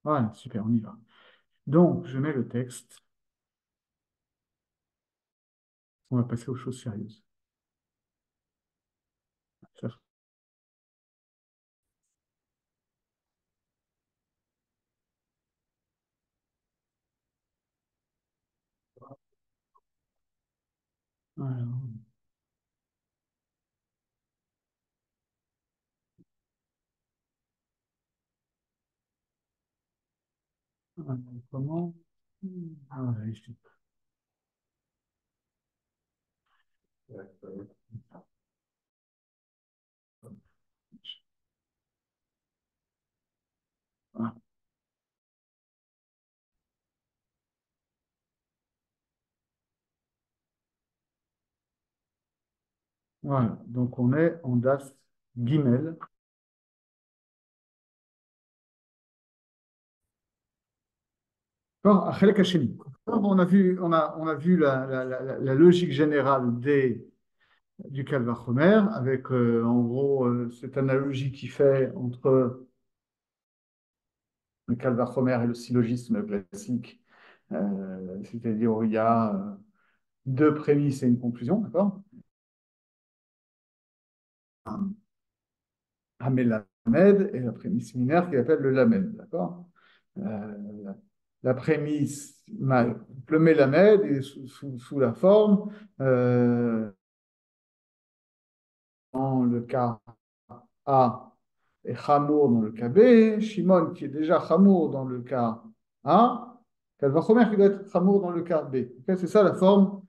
Voilà, super, on y va. Donc, je mets le texte. On va passer aux choses sérieuses. Ça- Alors, comment? Ah, ouais, ah, voilà, donc on est en Das Gimel. D'accord, Achelek Hasheni. On a vu la logique générale du Kal Vachomer avec en gros cette analogie qui fait entre le Kal Vachomer et le syllogisme classique, c'est-à-dire où il y a deux prémices et une conclusion, d'accord? Hamel Lamed et la prémisse mineure qu'il appelle le Lamed, d'accord? Euh, la prémisse, le Melamed est sous la forme, euh, dans le cas A et Chamour dans le cas B, Shimon qui est déjà Chamour dans le cas A, Calvachomer qui doit être Chamour dans le cas B. Okay, c'est ça la forme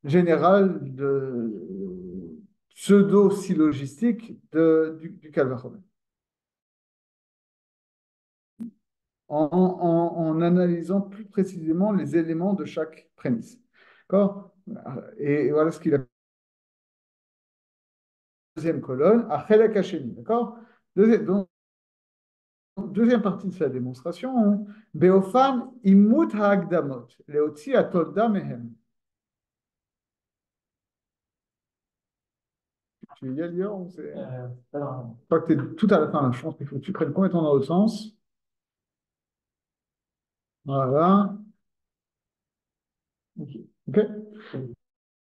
générale pseudo-syllogistique du Calvachomer. En analysant plus précisément les éléments de chaque prémisse. D'accord? Et voilà ce qu'il a deuxième colonne, à Chelek Hasheni. D'accord? Donc, deuxième partie de sa démonstration, hein. Beofan imut ha'agdamot, leotzi atolda mehem. Tu veux y aller, Lior, ou c'est... Je crois que tu es tout à la fin, là. Je pense qu'il faut que tu prennes complètement dans l'autre sens. Voilà. OK?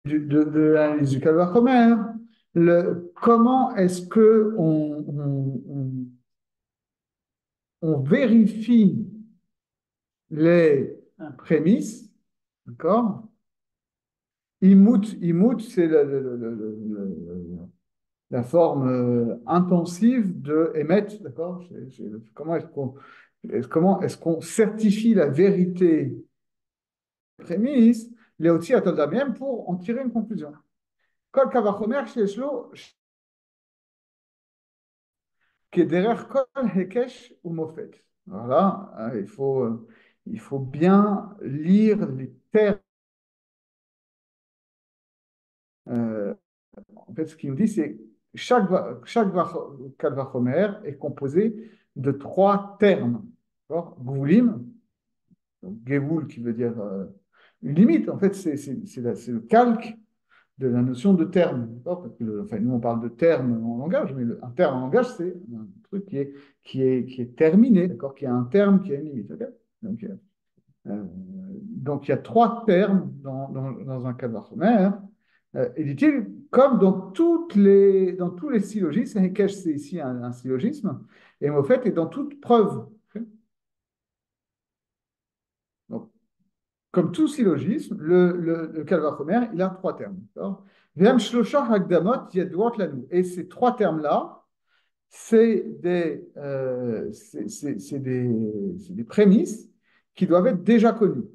De l'analyse du calvaire commun. Comment est-ce que on vérifie les prémices, d'accord? Imut, c'est la forme intensive de émettre, d'accord? Comment est-ce qu'on certifie la vérité des prémices, les outils à même pour en tirer une conclusion? Kol kavachomer shelo kederer kol hekesh ou mofet. Voilà, hein, il faut bien lire les termes. Euh, En fait, ce qu'il nous dit, c'est que chaque Kal Vachomer est composé de trois termes. Gvulim, donc Gevul qui veut dire une limite. En fait, c'est le calque de la notion de terme. Parce que enfin, nous, on parle de terme en langage, mais un terme en langage, c'est un truc qui est terminé, d'accord, qui a un terme, qui a une limite. Ok. Donc, donc, il y a trois termes dans un cadre sommaire. Et dit-il, comme dans tous les syllogismes, et Hekesh, c'est ici un syllogisme, et Mofet est dans toute preuve. Donc, comme tout syllogisme, le Calva Chomer, il a trois termes. V'hem shlosha hagdamot yedouot lanu. Et ces trois termes-là, c'est des prémices qui doivent être déjà connues.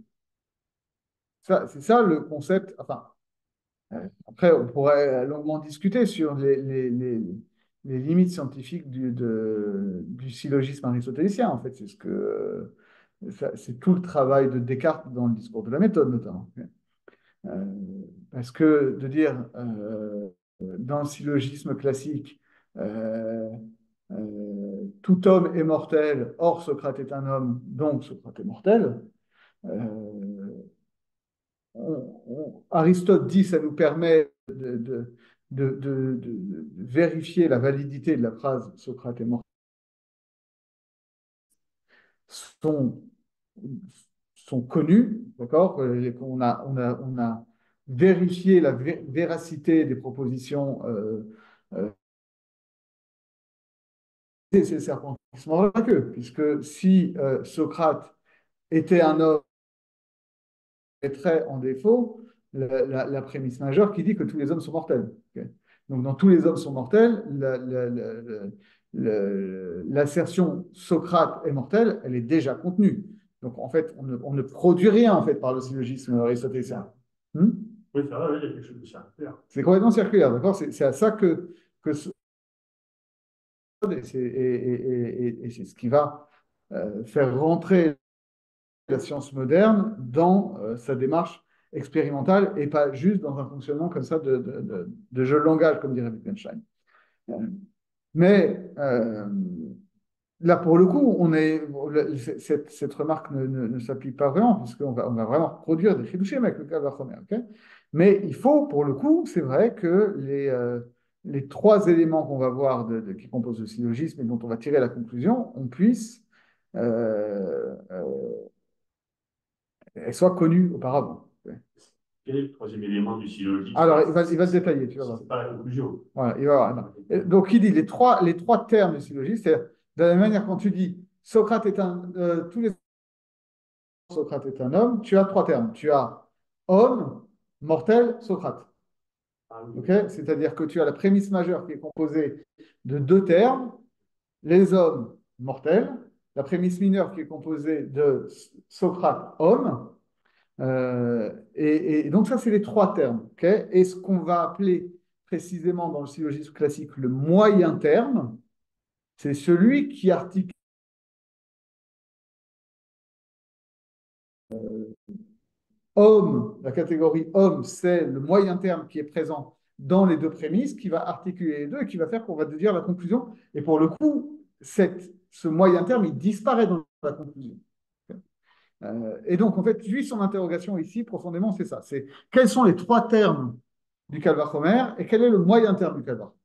C'est ça le concept. Enfin, après, on pourrait longuement discuter sur les limites scientifiques du syllogisme aristotélicien. En fait, c'est tout le travail de Descartes dans le discours de la méthode, notamment. Euh, Parce que de dire dans le syllogisme classique, euh, tout homme est mortel, or Socrate est un homme, donc Socrate est mortel. euh, Aristote dit que ça nous permet de vérifier la validité de la phrase Socrate est mort. sont, sont connus, d'accord? On a vérifié la véracité des propositions. Euh, c'est le serpent qui se mord la queue, puisque si Socrate était un homme mettrait en défaut la prémisse majeure qui dit que tous les hommes sont mortels. Okay. Donc, dans tous les hommes sont mortels, l'assertion Socrate est mortel, elle est déjà contenue. Donc, en fait, on ne produit rien en fait par le syllogisme aristotélicien. Oui, c'est vrai, oui, il y a quelque chose de circulaire. C'est complètement circulaire, d'accord? C'est à ça que et c'est ce qui va faire rentrer la science moderne dans sa démarche expérimentale et pas juste dans un fonctionnement comme ça de jeu de langage, comme dirait Wittgenstein. Mais là, pour le coup, cette remarque ne s'applique pas vraiment, puisqu'on va vraiment produire des chidushim avec le cas de la première. Okay. Mais il faut, pour le coup, c'est vrai que les trois éléments qu'on va voir qui composent le syllogisme et dont on va tirer la conclusion, on puisse elles soient connues auparavant. Quel est le troisième élément du syllogisme? Alors, il va se détailler, tu vas voir. C'est pas la conclusion. Voilà, il va voir. Non. Donc, il dit les trois termes du syllogisme, c'est de la même manière quand tu dis Socrate est tous les Socrate est un homme, tu as trois termes. Tu as homme, mortel, Socrate. Ah, oui. Okay. C'est-à-dire que tu as la prémisse majeure qui est composée de deux termes, les hommes mortels, la prémisse mineure qui est composée de Socrate, homme. Et donc ça, c'est les trois termes. Okay. Et ce qu'on va appeler précisément dans le syllogisme classique le moyen terme, c'est celui qui articule homme, la catégorie homme, c'est le moyen terme qui est présent dans les deux prémices, qui va articuler les deux et qui va faire qu'on va dire la conclusion. Et pour le coup, ce moyen terme, il disparaît dans la conclusion. Et donc, en fait, lui, son interrogation ici, profondément, c'est ça. C'est quels sont les trois termes du Calvachomer et quel est le moyen terme du Calvachomer.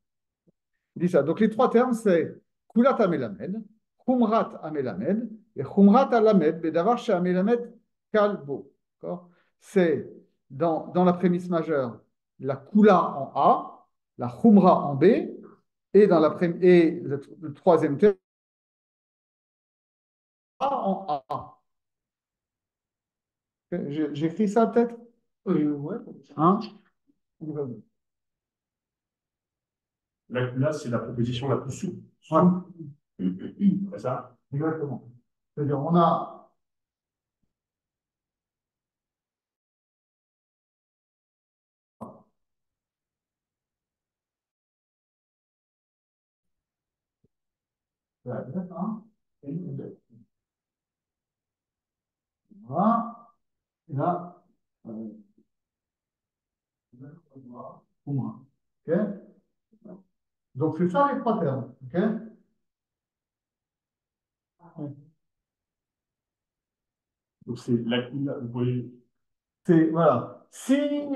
Il dit ça. Donc, les trois termes, c'est Kulat Amelamed, Khumrat Amelamed et Khumrat Alamed, Bedavar Amelamed Kalbo. C'est dans la prémisse majeure la Kula en A, la Khumra en B, et, le troisième terme, A en A. J'écris ça peut-être? Ouais. Hein? Là, c'est la proposition la plus souple. Ouais, C'est ça? exactement. C'est-à-dire, on a la lettre 1 et une 2. Voilà. Et là, pour moi. OK. Donc, c'est ça les trois termes. OK. Donc, Vous voyez, voilà. Si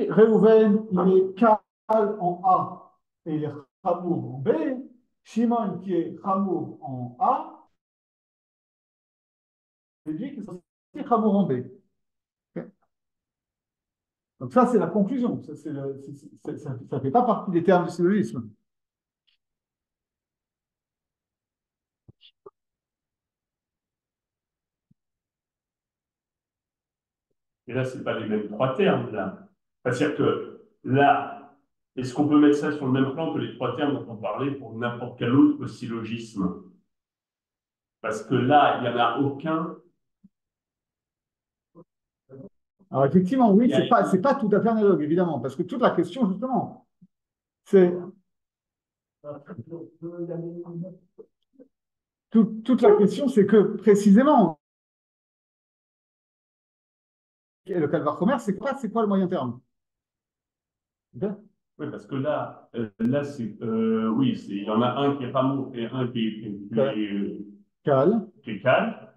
Reuven, il est Kal en A et il est Hamour en B, Shimon qui est Hamour en A, c'est lui qui est aussi Hamour en B. OK. Donc, ça, c'est la conclusion. Ça ne fait pas partie des termes du syllogisme. et là, ce n'est pas les mêmes trois termes, là. C'est-à-dire que là, est-ce qu'on peut mettre ça sur le même plan que les trois termes dont on parlait pour n'importe quel autre syllogisme? Parce que là, il n'y en a aucun. Alors, effectivement, oui, Il y a- c'est pas tout à fait analogue, évidemment, parce que toute la question, justement, c'est toute la question, c'est que précisément, le calvaire commerce, c'est quoi le moyen terme? OK. Oui, parce que là oui, il y en a un qui est Rameau et un Cal. qui est Cal.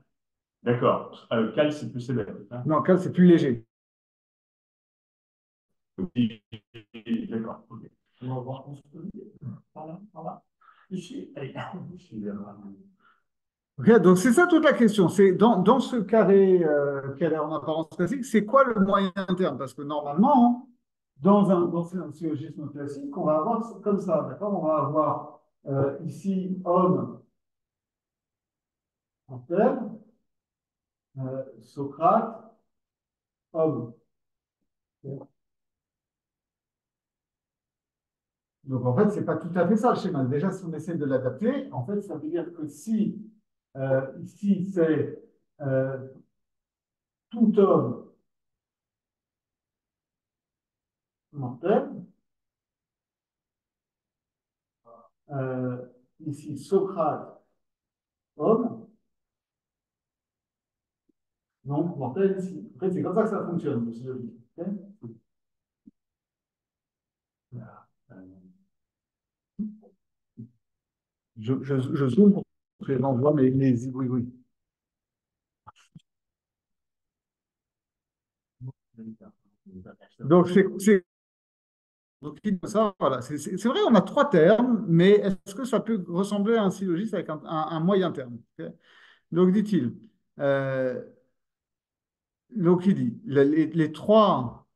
D'accord. Cal, c'est plus sévère. Hein. Non, cal, c'est plus léger. D'accord. Ok. On va voir qu'on se peut. Voilà, voilà. Ici, allez, ici, Ok, donc c'est ça toute la question. C'est dans ce carré qui a l'air en apparence classique, c'est quoi le moyen terme? Parce que normalement, dans un syllogisme classique, on va avoir comme ça, d'accord? On va avoir ici homme en terme, Socrate, homme. Donc en fait, c'est pas tout à fait ça le schéma. Déjà, si on essaie de l'adapter, en fait, ça veut dire que si ici c'est euh, tout homme mortel, euh, ici Socrate homme, donc mortel ici. En fait, c'est comme ça que ça fonctionne, le syllogisme. Ok. Voilà. Je zoome pour que les gens voient oui, oui. Donc, donc, ça, voilà. C'est vrai, on a trois termes, mais est-ce que ça peut ressembler à un syllogisme avec un moyen terme? Ok. Donc, dit-il, euh, donc il dit, les trois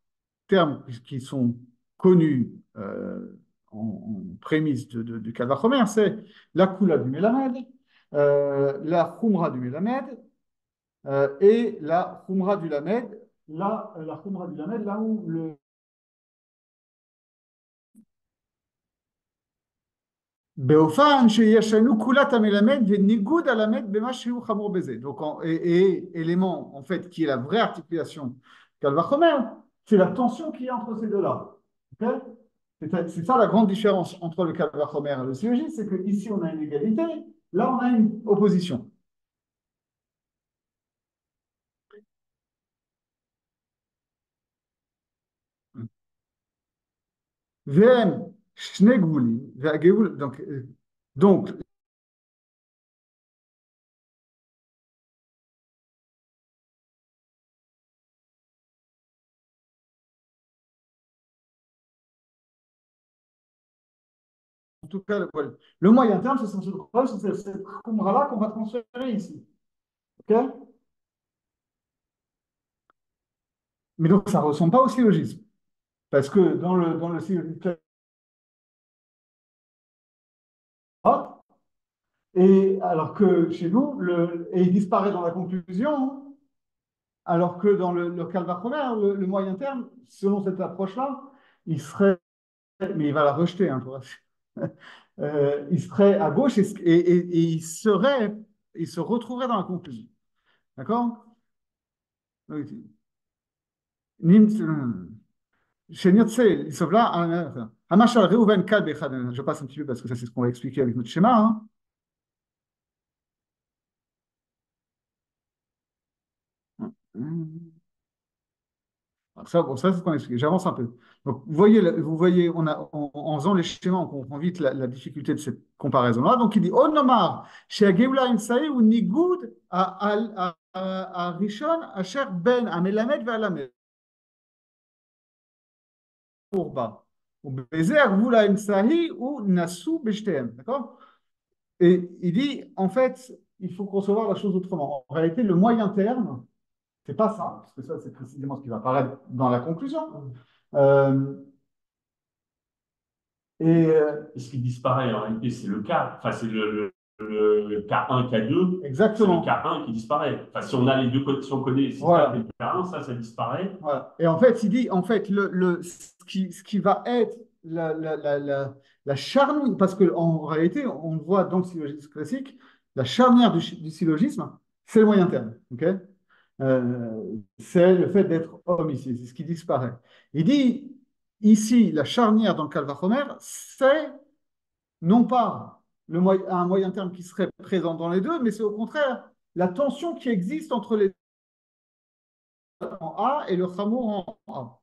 termes qui sont connus en prémisse du Kal Vachomer, c'est la Kula du Mélamed, la Khumra du Mélamed et la Khumra du Lamed. Là, la Khumra du Lamed, là où le באופן שישנו כולת המלמד וניגוד הלמד במה שהוא חמור בזה. Donc, et élément, en fait, qui est la vraie articulation Calvachomer, c'est la tension qui est entre ces deux-là. Okay. C'est ça la grande différence entre le Calvachomer et le syllogisme, c'est qu'ici on a une égalité, là on a une opposition. והם שני גבולים, והגבול, donc en tout cas, voilà. Le moyen terme, c'est cette khumra-là qu'on va transférer ici. Okay. Mais donc, ça ne ressemble pas au syllogisme. Parce que dans le syllogisme, et alors que chez nous, et il disparaît dans la conclusion, hein, alors que dans le Calvachomer, le moyen terme, selon cette approche-là, il serait, mais il va la rejeter, hein, il serait à gauche et il se retrouverait dans la conclusion. D'accord? Chez Nirtse, il sauve là, Hamashal Reuven Kal Bechad. Je passe un petit peu parce que ça, c'est ce qu'on va expliquer avec notre schéma. Hein. Ça, bon, ça c'est ce qu'on a expliqué. J'avance un peu. Donc, vous voyez en faisant les schémas, on comprend vite la difficulté de cette comparaison-là. Donc, il dit Onomar, chez Ageula Imsaï ou Nigoud à Rishon, Asher Ben, à Melamed, Valamed, Pourba. Ou Bézé, Agvula Imsaï ou Nassou Beshtem. D'accord? Et il dit, en fait, il faut concevoir la chose autrement. En réalité, le moyen terme, c'est pas ça, parce que ça, c'est précisément ce qui va apparaître dans la conclusion. Euh, et Ce qui disparaît en réalité, c'est le K. Enfin, c'est le K1, K2. C'est le exactement. K1 qui disparaît. Enfin, si on a les deux côtés, si on connaît les Voilà. systèmes et le K1, ça disparaît. Voilà. Et en fait, il dit, en fait, ce qui va être la charnière, parce qu'en réalité, on le voit dans le syllogisme classique, la charnière du syllogisme, c'est le moyen terme. Ok. C'est le fait d'être homme ici, c'est ce qui disparaît. Il dit, ici, la charnière dans le Calvachomer, c'est non pas un moyen terme qui serait présent dans les deux, mais c'est au contraire la tension qui existe entre les deux en A et le chamour en A.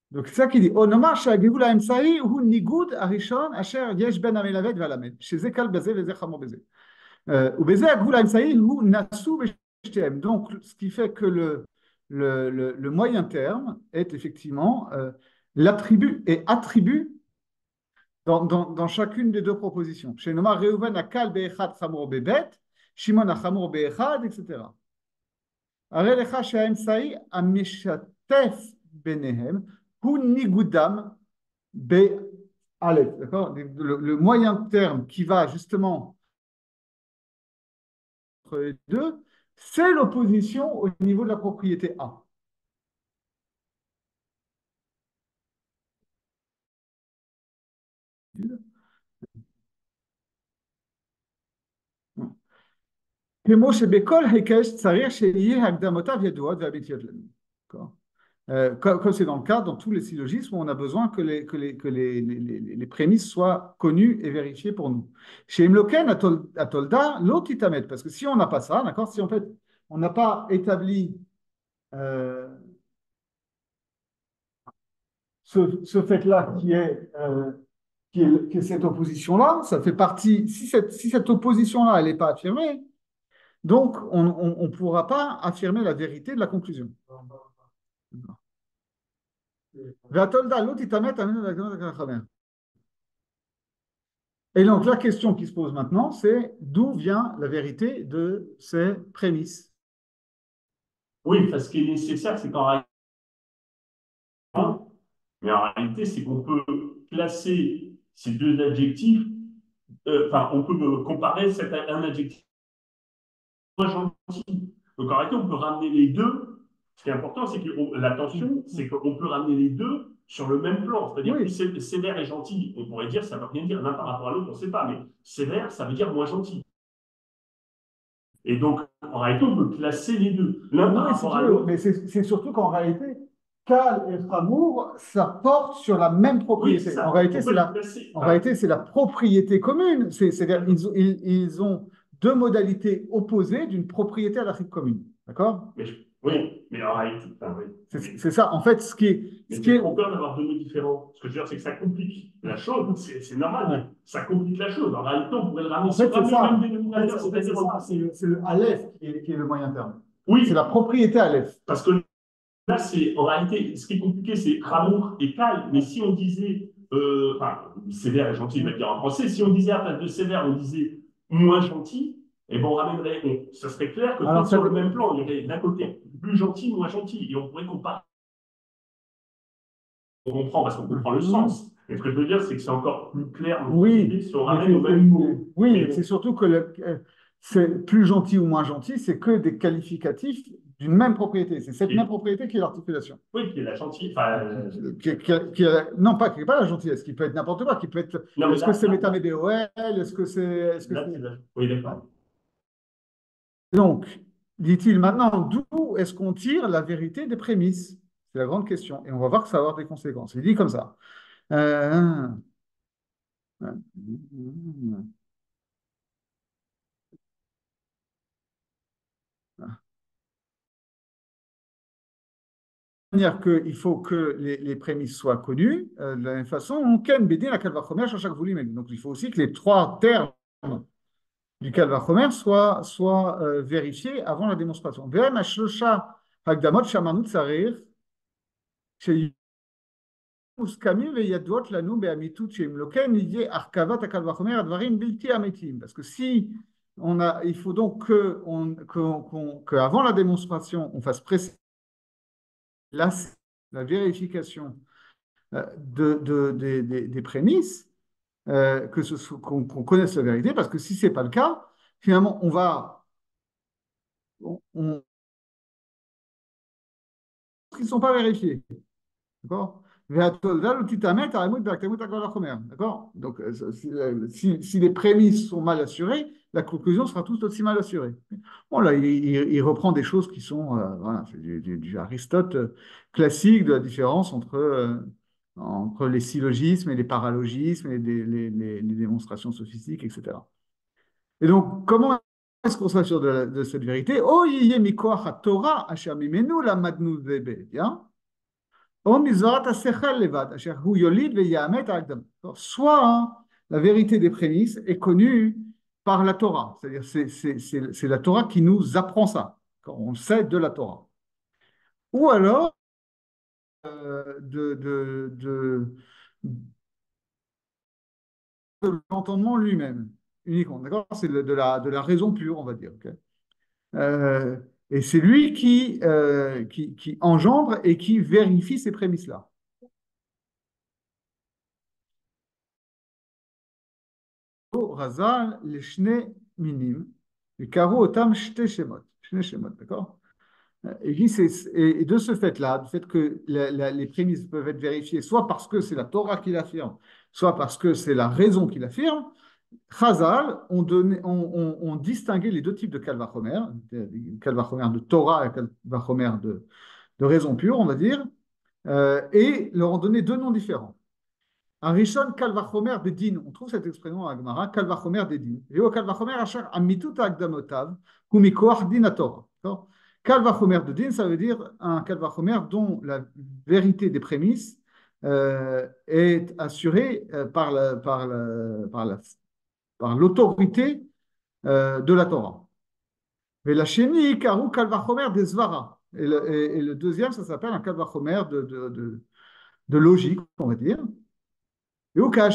Donc c'est ça qu'il dit. Onomar שהגבול האמצעי הוא ניגוד הראשון אשר יש בין המלמד והלמד, שזה קל בזה וזה חמור בזה. ובזה הגבול האמצעי הוא נשוא בשתיהם. Donc ce qui fait que le moyen terme est effectivement l'attribut et attribut dans chacune des deux propositions. Chez Noma, Reuven a kal be'echad chamor be'bet, Shimon a chamor be'echad, etc. הרי לך שהאמצעי המשתף ביניהם הוא ניגודם באלף, d'accord? Le moyen terme qui va justement entre les deux, c'est l'opposition au niveau de la propriété A. כמו שבכל היקש צריך שיהיה הקדמותיו ידועות והביטיות לנו. D'accord? Comme c'est dans le cas, dans tous les syllogismes, on a besoin que les prémices soient connues et vérifiées pour nous. Chez Imloken, à Tolda, l'autre itamet, parce que si on n'a pas ça, d'accord, si en fait on n'a pas établi ce fait-là qui est cette opposition-là, ça fait partie, si cette opposition-là, elle n'est pas affirmée, donc on ne pourra pas affirmer la vérité de la conclusion. Et donc la question qui se pose maintenant, c'est d'où vient la vérité de ces prémices? Oui, parce ce qui est nécessaire, c'est qu'en réalité, mais en réalité, c'est qu'on peut classer ces deux adjectifs, enfin, on peut comparer un adjectif moins gentil. Donc en réalité, on peut ramener les deux. Ce qui est important, c'est que l'attention, c'est qu'on peut ramener les deux sur le même plan. C'est-à-dire Oui. plus sévère et gentil, on pourrait dire, ça ne veut rien dire l'un par rapport à l'autre, on ne sait pas, mais sévère, ça veut dire moins gentil. Et donc, en réalité, on peut classer les deux, l'un par rapport à l'autre. Mais c'est surtout qu'en réalité, Cal et Framour, ça porte sur la même propriété. Oui, en réalité, c'est la propriété commune. C'est-à-dire ils ont deux modalités opposées d'une propriété à la commune. D'accord? Oui, mais en réalité, c'est ça. En fait, ce qui est trop peur d'avoir deux mots différents. Ce que je veux dire, c'est que ça complique la chose. C'est normal, mais ça complique la chose. En réalité, on pourrait le ramener sur le même dénominateur. C'est le Aleph qui est le moyen terme. Oui. C'est la propriété Aleph. Parce que là, en réalité, ce qui est compliqué, c'est Ramour et Cal. Mais si on disait, sévère et gentil, je vais dire en français, si on disait à place de sévère, on disait moins gentil, et bon, on ramènerait, ça serait clair que sur le même plan, il y aurait d'un côté plus gentil, moins gentil, et on pourrait comparer. On comprend parce qu'on comprend le sens. Mais ce que je veux dire, c'est que c'est encore plus clair si on ramène au même mot. Oui, c'est surtout que c'est plus gentil ou moins gentil, c'est que des qualificatifs d'une même propriété. C'est cette même propriété qui est l'articulation. Oui, qui est la gentillesse. Non, pas qui n'est pas la gentillesse, qui peut être n'importe quoi, qui peut être. Est-ce que c'est métamédéol? Est-ce que c'est. Oui, d'accord. Donc, dit-il maintenant, d'où est-ce qu'on tire la vérité des prémices? C'est la grande question. Et on va voir que ça va avoir des conséquences. Il dit comme ça. Dire qu'il faut que les prémices soient connues de la même façon. On ken bédé la calvachomer à chaque volume. Donc il faut aussi que les trois termes du calvachomer soient vérifiés avant la démonstration. V'em hashlocha hagdamot shamanut sarir mouskami veyadot lanu beamitut sheimloken liye arkavat calvachomer advarim bilti ametim. Parce que il faut donc que avant la démonstration, on fasse préciser la vérification des prémices, qu'on connaisse la vérité, parce que si ce n'est pas le cas, finalement, ils ne sont pas vérifiés. D'accord? D'accord? Donc, si les prémices sont mal assurées, la conclusion sera tout aussi mal assurée. Bon, là, il reprend des choses qui sont voilà, c'est du Aristote classique de la différence entre les syllogismes et les paralogismes et les démonstrations sophistiques, etc. Et donc, comment est-ce qu'on s'assure de cette vérité? Oh, Torah, asher mimenu la madnu bien. Soit la vérité des prémices est connue par la Torah, c'est-à-dire c'est la Torah qui nous apprend ça, on le sait de la Torah. Ou alors, de de l'entendement lui-même, uniquement. D'accord? C'est de la raison pure, on va dire. Ok. Euh, et c'est lui qui engendre et qui vérifie ces prémices-là. Razal, les shne minim, les karo otam shne shemot, d'accord? Et de ce fait-là, du fait que les prémices peuvent être vérifiées, soit parce que c'est la Torah qui l'affirme, soit parce que c'est la raison qui l'affirme, Chazal ont distingué les deux types de Kalvachomer, Kalvachomer de Torah et Kalvachomer de raison pure, on va dire, et leur ont donné deux noms différents. Un Rishon Kalvachomer des din. On trouve cette expression à Gemara, Kalvachomer des din. Et au Kalvachomer Asher Amitut Agdamotav, Kumikoach din Torah. Kalvachomer de din, ça veut dire un Kalvachomer dont la vérité des prémices est assurée par l'autorité de la Torah. Mais la chénie, Karu Kalvachomer des Svara. Et le deuxième, ça s'appelle un Kalvachomer de logique, on va dire. D'accord?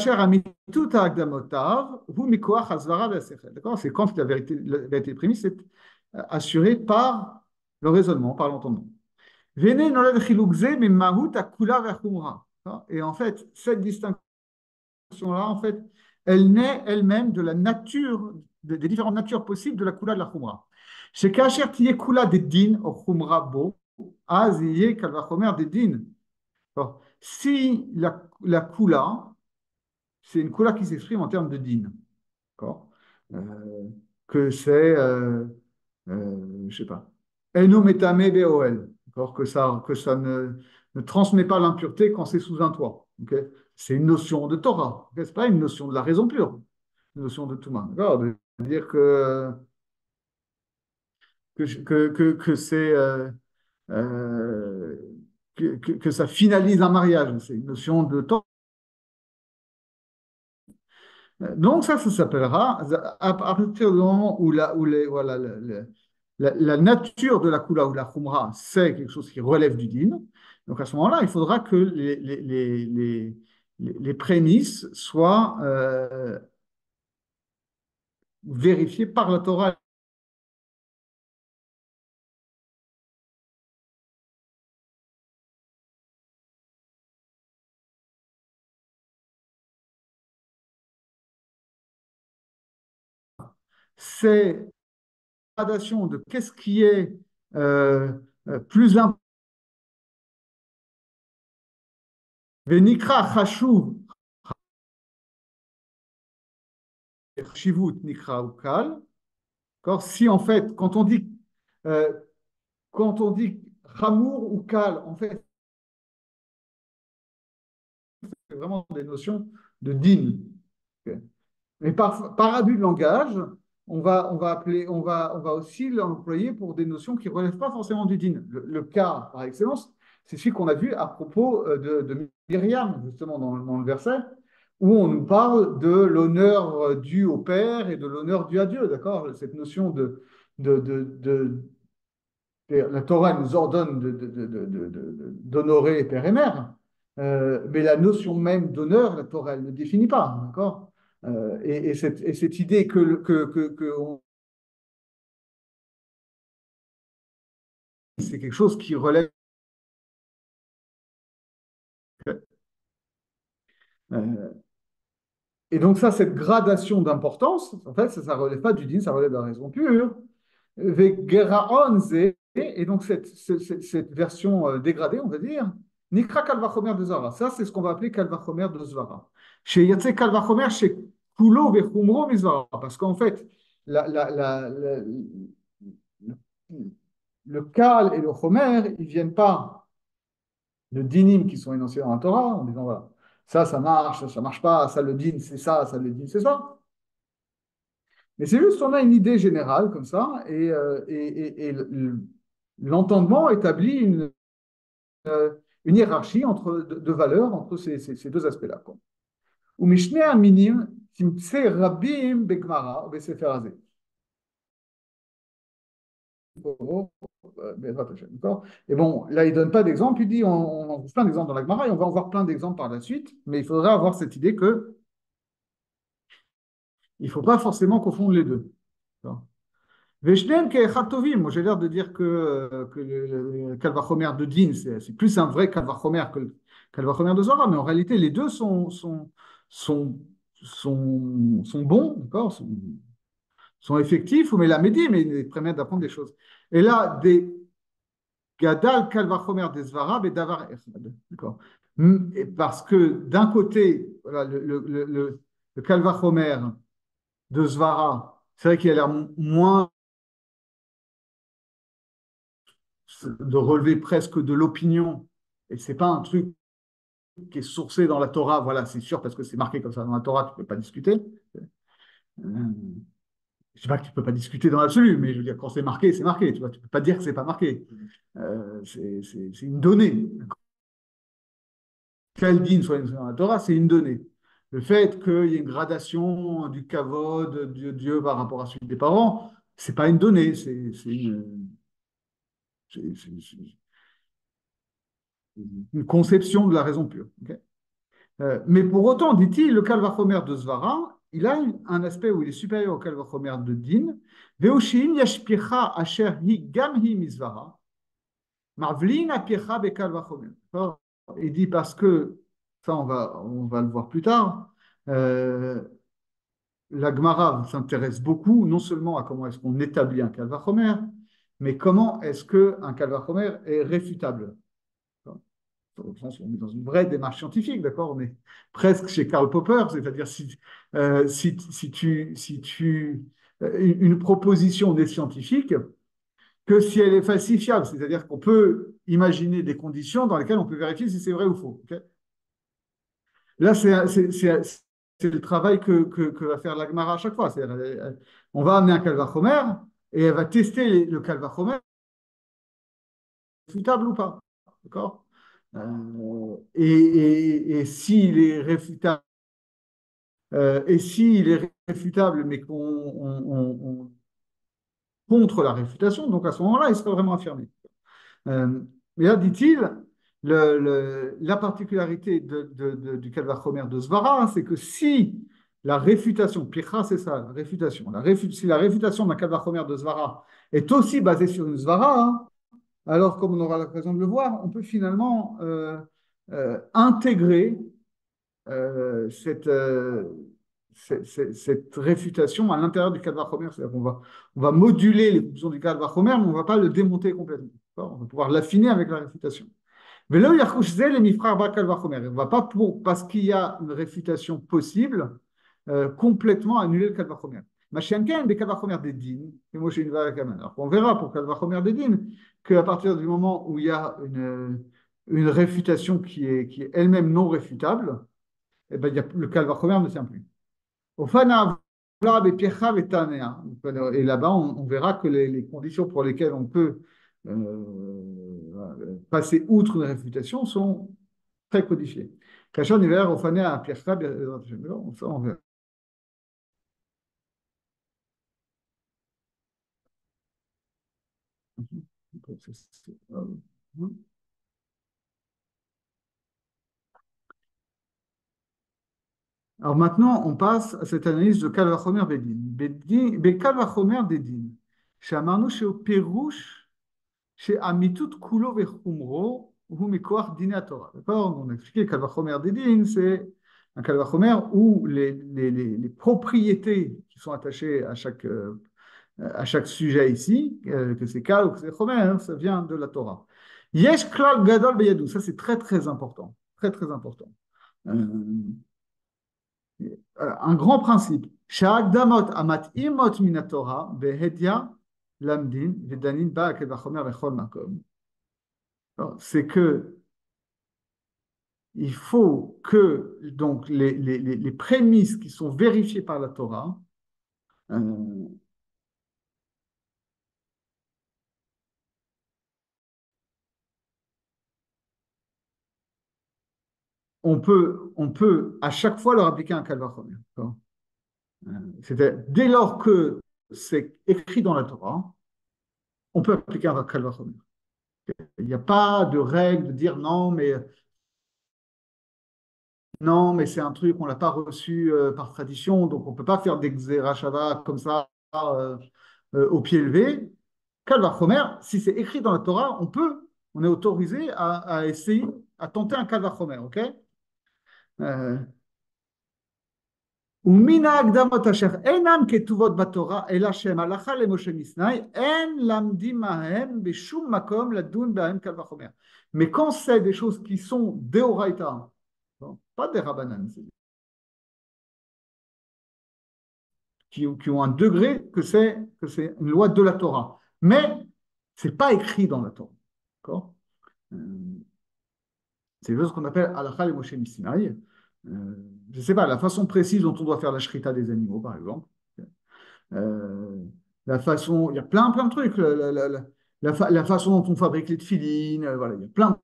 C'est quand la vérité prémisse est assurée par le raisonnement, par l'entendement. Et en fait, cette distinction-là, en fait, elle naît elle-même de la nature, des différentes natures possibles de la kula de la khumra. Chez Kacher Tiye Kula des din, au khumra bo, az yé kalvachomer des din. Si la kula, c'est une kula qui s'exprime en termes de din. D'accord. Que c'est, je sais pas, eno metame be'oel. D'accord. Que ça ne transmet pas l'impureté quand c'est sous un toit. Ok. C'est une notion de Torah. Ok. C'est pas une notion de la raison pure. Une notion de Touma. D'accord. De dire que c'est. Euh, que ça finalise un mariage. C'est une notion de Torah. Donc ça s'appellera, à partir du moment où, voilà, la nature de la kula ou de la khumra, c'est quelque chose qui relève du din. Donc à ce moment-là, il faudra que les prémices soient vérifiées par la Torah. C'est la gradation de qu'est-ce qui est plus important. Venikra chashuv, chivut nikra ukal. Si en fait, euh, quand on dit Hamour ou Kal, en fait, c'est vraiment des notions de din. Mais par abus de langage, on va aussi l'employer pour des notions qui ne relèvent pas forcément du din. Le cas par excellence, c'est celui qu'on a vu à propos de Myriam, justement, dans le verset, où on nous parle de l'honneur dû au Père et de l'honneur dû à Dieu, d'accord? Cette notion de la Torah nous ordonne d'honorer père et mère, mais la notion même d'honneur, la Torah, elle ne définit pas, d'accord? Et cette idée c'est quelque chose qui relève. euh, et donc ça, cette gradation d'importance, en fait, ça ne relève pas du din, ça relève de la raison pure. Et donc cette version dégradée, on va dire, Nikra Kalvachomer de Zara. Ça, c'est ce qu'on va appeler Kalvachomer de Zvara. Chez Yatse Kalvachomer, chez Kulo Vechumro Mizvara. Parce qu'en fait, le Kal et le Chomer, ils ne viennent pas de dinim qui sont énoncés dans la Torah en disant voilà, ça marche, ça marche pas, ça le din, c'est ça le din, c'est ça. Mais c'est juste qu'on a une idée générale comme ça, et l'entendement établit une hiérarchie de valeurs entre ces deux aspects-là, quoi. ומשני המינים תמצא רבים בגמרא ובספר הזה. D'accord. Et bon, là, il ne donne pas d'exemple, il dit on trouve plein d'exemples dans la Gemara et on va en voir plein d'exemples par la suite, mais il faudra avoir cette idée que il ne faut pas forcément confondre les deux. D'accord. Veshneim ke'echad tovim. Moi, j'ai l'air de dire que le Kal vachomer de Din, c'est plus un vrai Kal vachomer que le Kal vachomer de Zohar, mais en réalité, les deux sont, sont bons, d'accord, sont effectifs, mais la médit, mais ils permettent d'apprendre des choses. Et là, des Gadal Kal vachomer des Zvara et Davar Echad, d'accord. Et parce que d'un côté, voilà, le Kal vachomer de Zvara, c'est vrai qu'il a l'air moins de relever presque de l'opinion, et c'est pas un truc qui est sourcé dans la Torah, voilà, c'est sûr, parce que c'est marqué comme ça dans la Torah, tu ne peux pas discuter. Je ne sais pas que tu ne peux pas discuter dans l'absolu, mais je veux dire, quand c'est marqué, tu vois, tu ne peux pas dire que c'est pas marqué. C'est une donnée. Quel din soit dans la Torah, c'est une donnée. Le fait qu'il y ait une gradation du kavod de Dieu par rapport à celui des parents, c'est pas une donnée, c'est une conception de la raison pure. Ok. Mais pour autant, dit-il, le Kalvachomer de Svara, il a un aspect où il est supérieur au Kalvachomer de Din. Veoshin yashpicha asher hi gam hi mizvara, marvlin apiecha be Kalvachomer. Il dit parce que, ça on va le voir plus tard, euh, la Gemara s'intéresse beaucoup non seulement à comment est-ce qu'on établit un Kalvachomer, mais comment est-ce qu'un Kalvachomer est réfutable. Au sens où on est dans une vraie démarche scientifique, d'accord? On est presque chez Karl Popper, c'est-à-dire une proposition n'est scientifique que si elle est falsifiable, c'est-à-dire qu'on peut imaginer des conditions dans lesquelles on peut vérifier si c'est vrai ou faux. Okay. Là, c'est le travail que va faire l'Agmara à chaque fois. On va amener un Kalvachomer et elle va tester le Kalvachomer, réfutable ou pas. D'accord? Et s'il est réfutable, et s'il est réfutable, mais qu'on contre la réfutation, donc à ce moment-là, il sera vraiment affirmé. Mais là, dit-il, la particularité du Kalvachomer de Svara, c'est que si la réfutation, Picha, c'est ça, la réfutation, si la réfutation d'un Kalvachomer de Svara est aussi basée sur une Svara, hein, alors comme on aura l'occasion de le voir, on peut finalement intégrer cette, cette réfutation à l'intérieur du cadre Vachomer. C'est-à-dire on va moduler les conclusions du cadre Vachomer, mais on ne va pas le démonter complètement. On va pouvoir l'affiner avec la réfutation. Mais là, il y a on ne va pas, parce qu'il y a une réfutation possible, complètement annuler le cadre Vachomer. Machenken, des cadres Vachomer des dînes, et moi j'ai une valeur quand même. Alors on verra pour le cadre Vachomer des dînes qu'à partir du moment où il y a une réfutation qui est elle-même non réfutable, eh ben, le Kalvachomer ne tient plus. Au Fana, et là-bas, on verra que les conditions pour lesquelles on peut passer outre une réfutation sont très codifiées. Kachon hiver, au Fana, à Pierre-Chab, ça on verra. Alors maintenant, on passe à cette analyse de Kal Vachomer Bedin. Kal Vachomer Bedin. Chez Amarnou, chez Pérouche, chez Amitut Kulo Vechumro, ou Mikoach Dine Torah. D'accord? On a expliqué Kal Vachomer Bedin, c'est un Kal Vachomer où les propriétés qui sont attachées à chaque sujet ici, que c'est Kal ou que c'est Chomer, hein, ça vient de la Torah. Yesh Klal Gadol Beyadou. Ça, c'est très, très important. Très, très important. Un grand principe. Sha'agdamot amat imot minatora behedia lamdin vedanin ba'akel vachomer vechol makom. C'est que il faut que donc les prémices qui sont vérifiées par la Torah, euh, on peut à chaque fois leur appliquer un kalvachomer. C'est-à-dire, dès lors que c'est écrit dans la Torah, on peut appliquer un kalvachomer. Il n'y a pas de règle de dire non, mais non, mais c'est un truc, on ne l'a pas reçu par tradition, donc on ne peut pas faire des Xerashava comme ça au pied levé. Kal vachomer, si c'est écrit dans la Torah, on est autorisé à essayer, à tenter un Kal vachomer, ok? Euh, ומן ההקדמות אשר אינן כתובות בתורה, אלא שהן הלכה למשה מסיני, אין למדים מהם בשום מקום לדון בהם קל וחומר. Mais quand c'est des choses qui sont d'Oraita, pas des Rabbanan, qui ont un degré que c'est une loi de la Torah. Mais ce n'est pas écrit dans la Torah. D'accord. C'est ce qu'on appelle Halakha le Moshe Missinaï. Je ne sais pas, la façon précise dont on doit faire la shrita des animaux, par exemple. Euh, la façon, il y a plein de trucs. La façon dont on fabrique les tefilines, voilà, il y a plein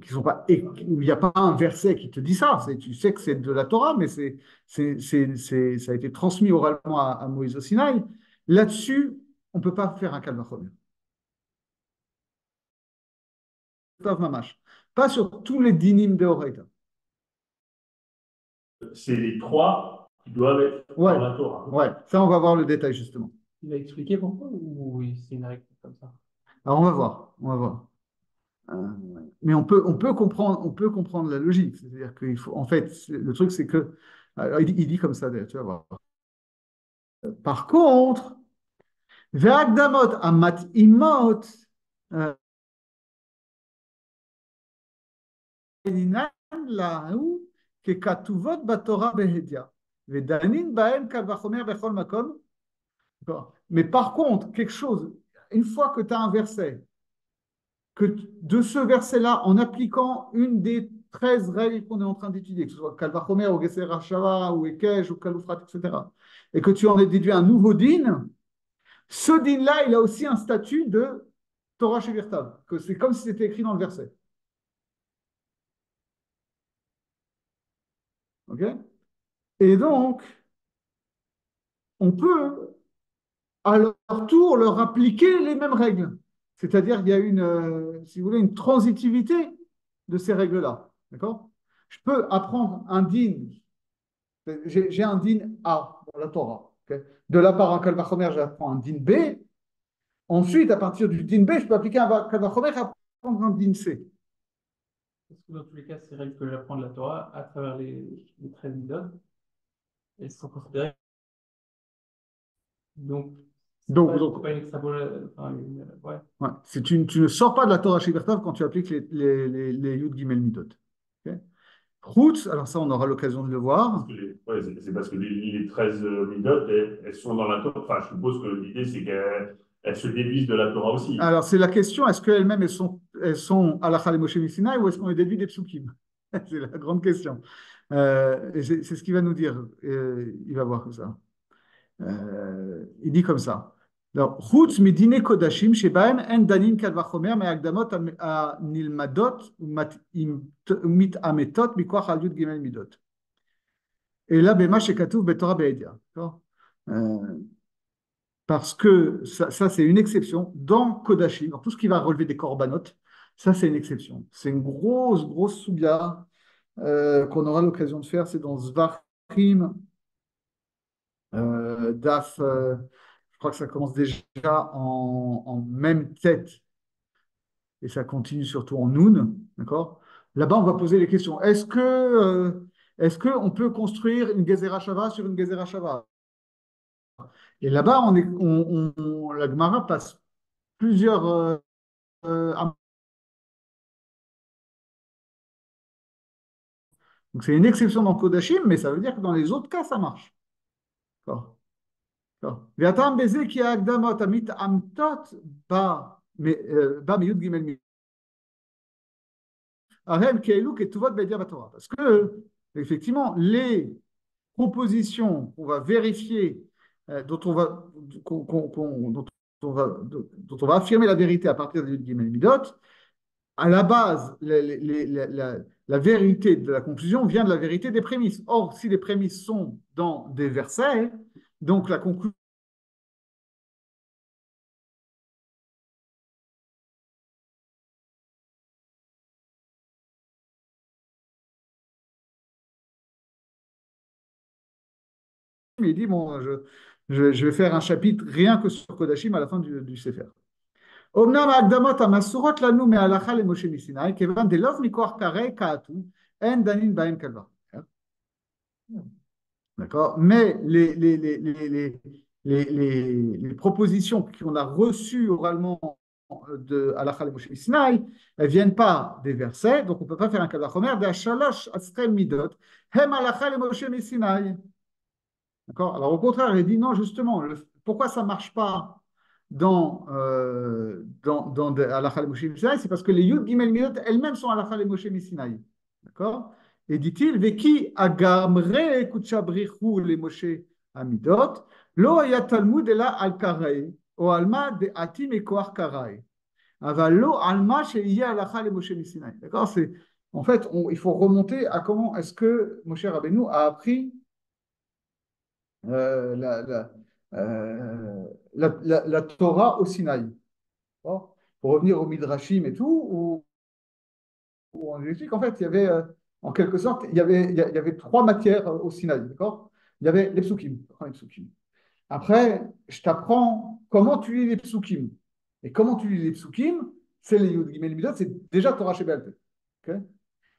qui sont pas, où il n'y a pas un verset qui te dit ça. Tu sais que c'est de la Torah, mais ça a été transmis oralement à Moïse au Sinaï. Là-dessus, on ne peut pas faire un kalvachomer. Pas sur tous les dinim de Horaïta. C'est les trois qui doivent être Ouais, dans la Torah. ouais, ça on va voir le détail justement. Il va expliquer pourquoi ou c'est une règle comme ça? Alors on va voir. Mais on peut comprendre la logique. C'est-à-dire qu'il faut, en fait, le truc c'est que, alors, il dit comme ça, d'ailleurs, tu vas voir. Par contre, Ve'akdamot amat-imot, אינן להו ככתובות בתורה בהדיא, ודנים בהם קל וחומר בכל מקום. Mais par contre, quelque chose, une fois que tu as un verset, que de ce verset-là, en appliquant une des 13 règles qu'on est en train d'étudier, que ce soit Kal vachomer ou Geser Hashava ou Ekesh ou Kaloufrat, etc., et que tu en as déduit un nouveau din, ce din-là, il a aussi un statut de Torah Shevirtav, que c'est comme si c'était écrit dans le verset. Ok. Et donc, on peut à leur tour leur appliquer les mêmes règles. C'est-à-dire qu'il y a si vous voulez, une transitivité de ces règles-là. D'accord. Je peux apprendre un din. J'ai un din A dans la Torah. Okay. De là par un Kal vachomer, j'apprends un din B. Ensuite, à partir du din B, je peux appliquer un Kal vachomer et apprendre un din C. Parce que dans tous les cas, ces règles que j'apprends de la Torah, à travers les 13 midot, elles sont considérées. Donc, Donc, pas une extrapolation. Ouais. ouais, tu ne sors pas de la Torah Shibertav quand tu appliques les Yud Gimel Midot. Okay. Routes, alors ça, on aura l'occasion de le voir. C'est parce que les 13 midotes, elles sont dans la Torah. Enfin, je suppose que l'idée, c'est qu'elles se déduisent de la Torah aussi. Alors, c'est la question, est-ce qu'elles-mêmes, elles sont à la Chalé Moshe Sinai ou est-ce qu'on les déduit des psukim? C'est la grande question. Et c'est ce qu'il va nous dire. Il va voir comme ça. Il dit comme ça. Alors, Chutz midine kodashim shebaem en danin kal vachomer me'akdamot nilmadot umitametot mikoach al yud gimel midot. Et là, bema shekatuv betorah be'edia. Parce que ça c'est une exception dans Kodashim, dans tout ce qui va relever des corbanotes, ça c'est une exception. C'est une grosse soubia qu'on aura l'occasion de faire, c'est dans Zvachim, DAF, je crois que ça commence déjà en même tête et ça continue surtout en Noun, d'accord? Là-bas, on va poser les questions. Est-ce qu'on peut construire une Gezerah Shava sur une Gezerah Shava? Et là-bas, la Gemara passe plusieurs donc c'est une exception dans Kodashim, mais ça veut dire que dans les autres cas, ça marche. D'accord. D'accord. Viatam beze ki agdamot amit amtot ba miyud gimel mi. Arem keelu ketuvot bedia batorah. Parce que, effectivement, les propositions qu'on va vérifier, dont on va, dont on va affirmer la vérité à partir de Yud Gimel Midot, à la base, la vérité de la conclusion vient de la vérité des prémices. Or, si les prémices sont dans des versets, donc la conclusion il dit, bon, je vais faire un chapitre rien que sur Kodashim à la fin du Sefer. אמנם ההקדמות המסורות לנו מהלכה למשה מסיני, כיוון דלאו מכוח קרעי כעתו, אין דנין בהם כלבה. D'accord? Mais les propositions qu'on a reçues oralement de Halakha le Moshe Sinai, elles ne viennent pas des versets, donc on ne peut pas faire un Kavachomer, des Shalosh Astrem Midot, Hem Halakha le Moshe Sinai. D'accord? Alors au contraire, il dit non, justement, pourquoi ça ne marche pas dans Halakha le Moshe Sinai? C'est parce que les Yud Gimel Midot elles-mêmes sont Halakha le Moshe Sinai. D'accord? Et dit-il, Veki agamre kuchabrichu le Moshe Amidot, lo ya Talmud ela al karai, o alma de atim et koar karai. Aval lo alma sheya alacha le Moshe Sinai. D'accord? En fait, il faut remonter à comment est-ce que Moshe Rabbeinu a appris euh, la, la, la Torah au Sinaï. Bon, pour revenir au Midrashim et tout, où on explique qu'en fait, il y avait, en quelque sorte, il y avait trois matières au Sinaï, d'accord? Il y avait les psukim. Après, je t'apprends comment tu lis les psukim. Et comment tu lis les psukim, c'est les Yud Gimel Midot, c'est déjà Torah Sheba'al Peh. Ok.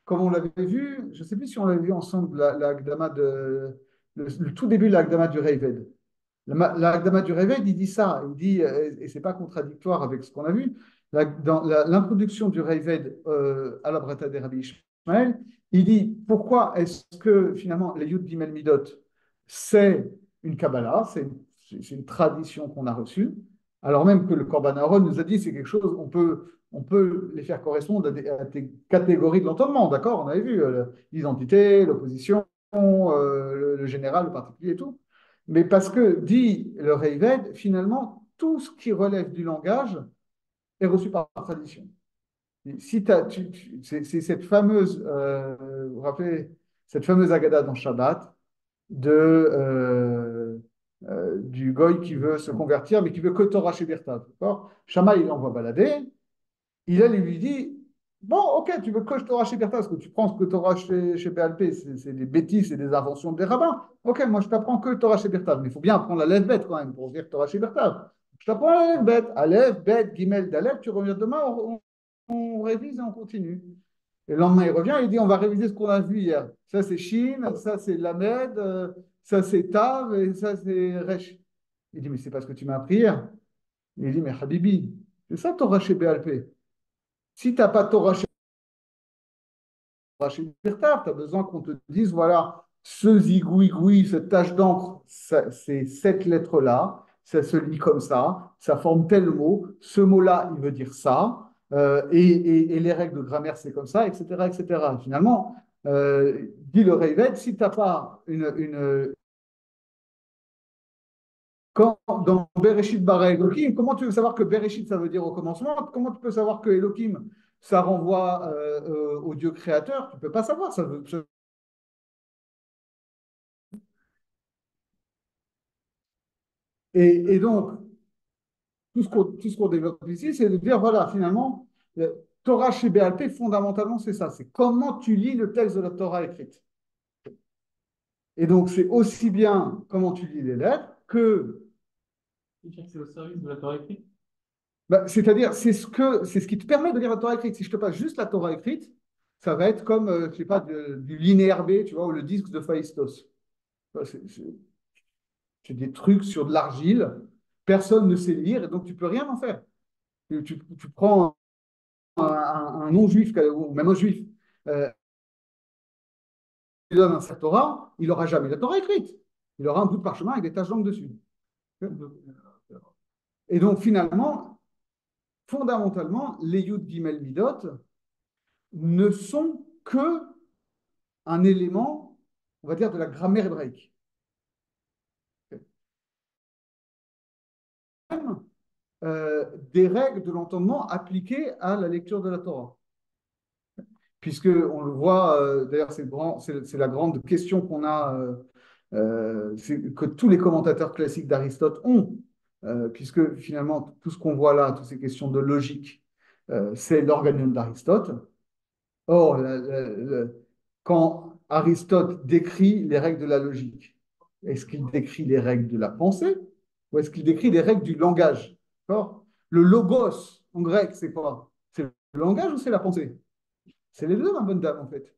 Comme on l'avait vu, je ne sais plus si on l'avait vu ensemble, le tout début de l'Agdama du Reived. L'Agdama du Reived, il dit ça, il dit, et ce n'est pas contradictoire avec ce qu'on a vu, dans l'introduction du Reived à la Breta des Rabbi Ishmael, il dit pourquoi est-ce que finalement les Yud Gimel Midot, c'est une Kabbalah, c'est une tradition qu'on a reçue, alors même que le Korban Aaron nous a dit c'est quelque chose, on peut les faire correspondre à des catégories de l'entendement, d'accord? On avait vu l'identité, l'opposition, le général, le particulier et tout. Mais parce que, dit le Reived, finalement, tout ce qui relève du langage est reçu par la tradition. Si c'est cette fameuse, vous vous rappelez, cette fameuse Agada dans Shabbat du goy qui veut se convertir, mais qui veut que Torah chez Birtav. Shama, il l'envoie balader. Il lui dit, bon, ok, tu veux que je Torah chez Birtav, parce que tu penses que Torah chez BLP, c'est des bêtises, c'est des inventions des rabbins. Ok, moi je t'apprends que Torah chez Birtav, mais il faut bien apprendre la lettre bête quand même pour dire Torah chez Birtav. Je t'apprends la lettre bête, Aleph, bête, Gimel, Daleth, tu reviens demain, on révise et on continue. Et le lendemain, il revient, il dit, on va réviser ce qu'on a vu hier. Ça, c'est Shin, ça, c'est Lamed, ça, c'est Tav, et ça, c'est Resh. Il dit, mais c'est pas ce que tu m'as appris hier. Il dit, mais Habibi, c'est ça Torah chez BLP. Si tu n'as pas Torah chez Birtav, tu as besoin qu'on te dise, voilà, ce zigouigoui, cette tache d'encre, c'est cette lettre-là, ça se lit comme ça forme tel mot, ce mot-là, il veut dire ça, et les règles de grammaire, c'est comme ça, etc., etc. Finalement, dit le Reived, si tu n'as pas dans Bereshit bara Elohim, comment tu veux savoir que Bereshit, ça veut dire au commencement? Comment tu peux savoir que Elohim, ça renvoie au Dieu créateur? Tu ne peux pas savoir. Et donc, tout ce qu'on développe ici, c'est de dire, voilà, finalement, Torah chez BLP, fondamentalement, c'est ça. C'est comment tu lis le texte de la Torah écrite. Et donc, c'est aussi bien comment tu lis les lettres que... C'est au service de la Torah écrite. C'est-à-dire, c'est ce qui te permet de lire la Torah écrite. Si je te passe juste la Torah écrite, ça va être comme, je sais pas, du linéaire B, tu vois, ou le disque de Phaistos. C'est des trucs sur de l'argile, personne ne sait lire, et donc tu peux rien en faire. Tu prends un non-juif, ou même un juif, tu lui donnes un sac Torah, il n'aura jamais la Torah écrite. Il aura un bout de parchemin avec des taches d'encre dessus. Et donc, finalement, fondamentalement, les Yud Gimel Midot ne sont que un élément, on va dire, de la grammaire hébraïque. Même des règles de l'entendement appliquées à la lecture de la Torah. Puisque on le voit, d'ailleurs, c'est la grande question qu'on a, que tous les commentateurs classiques d'Aristote ont, puisque finalement, tout ce qu'on voit là, toutes ces questions de logique, c'est l'organium d'Aristote. Or, quand Aristote décrit les règles de la logique, Est-ce qu'il décrit les règles de la pensée ou est-ce qu'il décrit les règles du langage? D'accord? Le logos, en grec, c'est quoi? C'est le langage ou c'est la pensée? C'est les deux, ma bonne dame, en fait.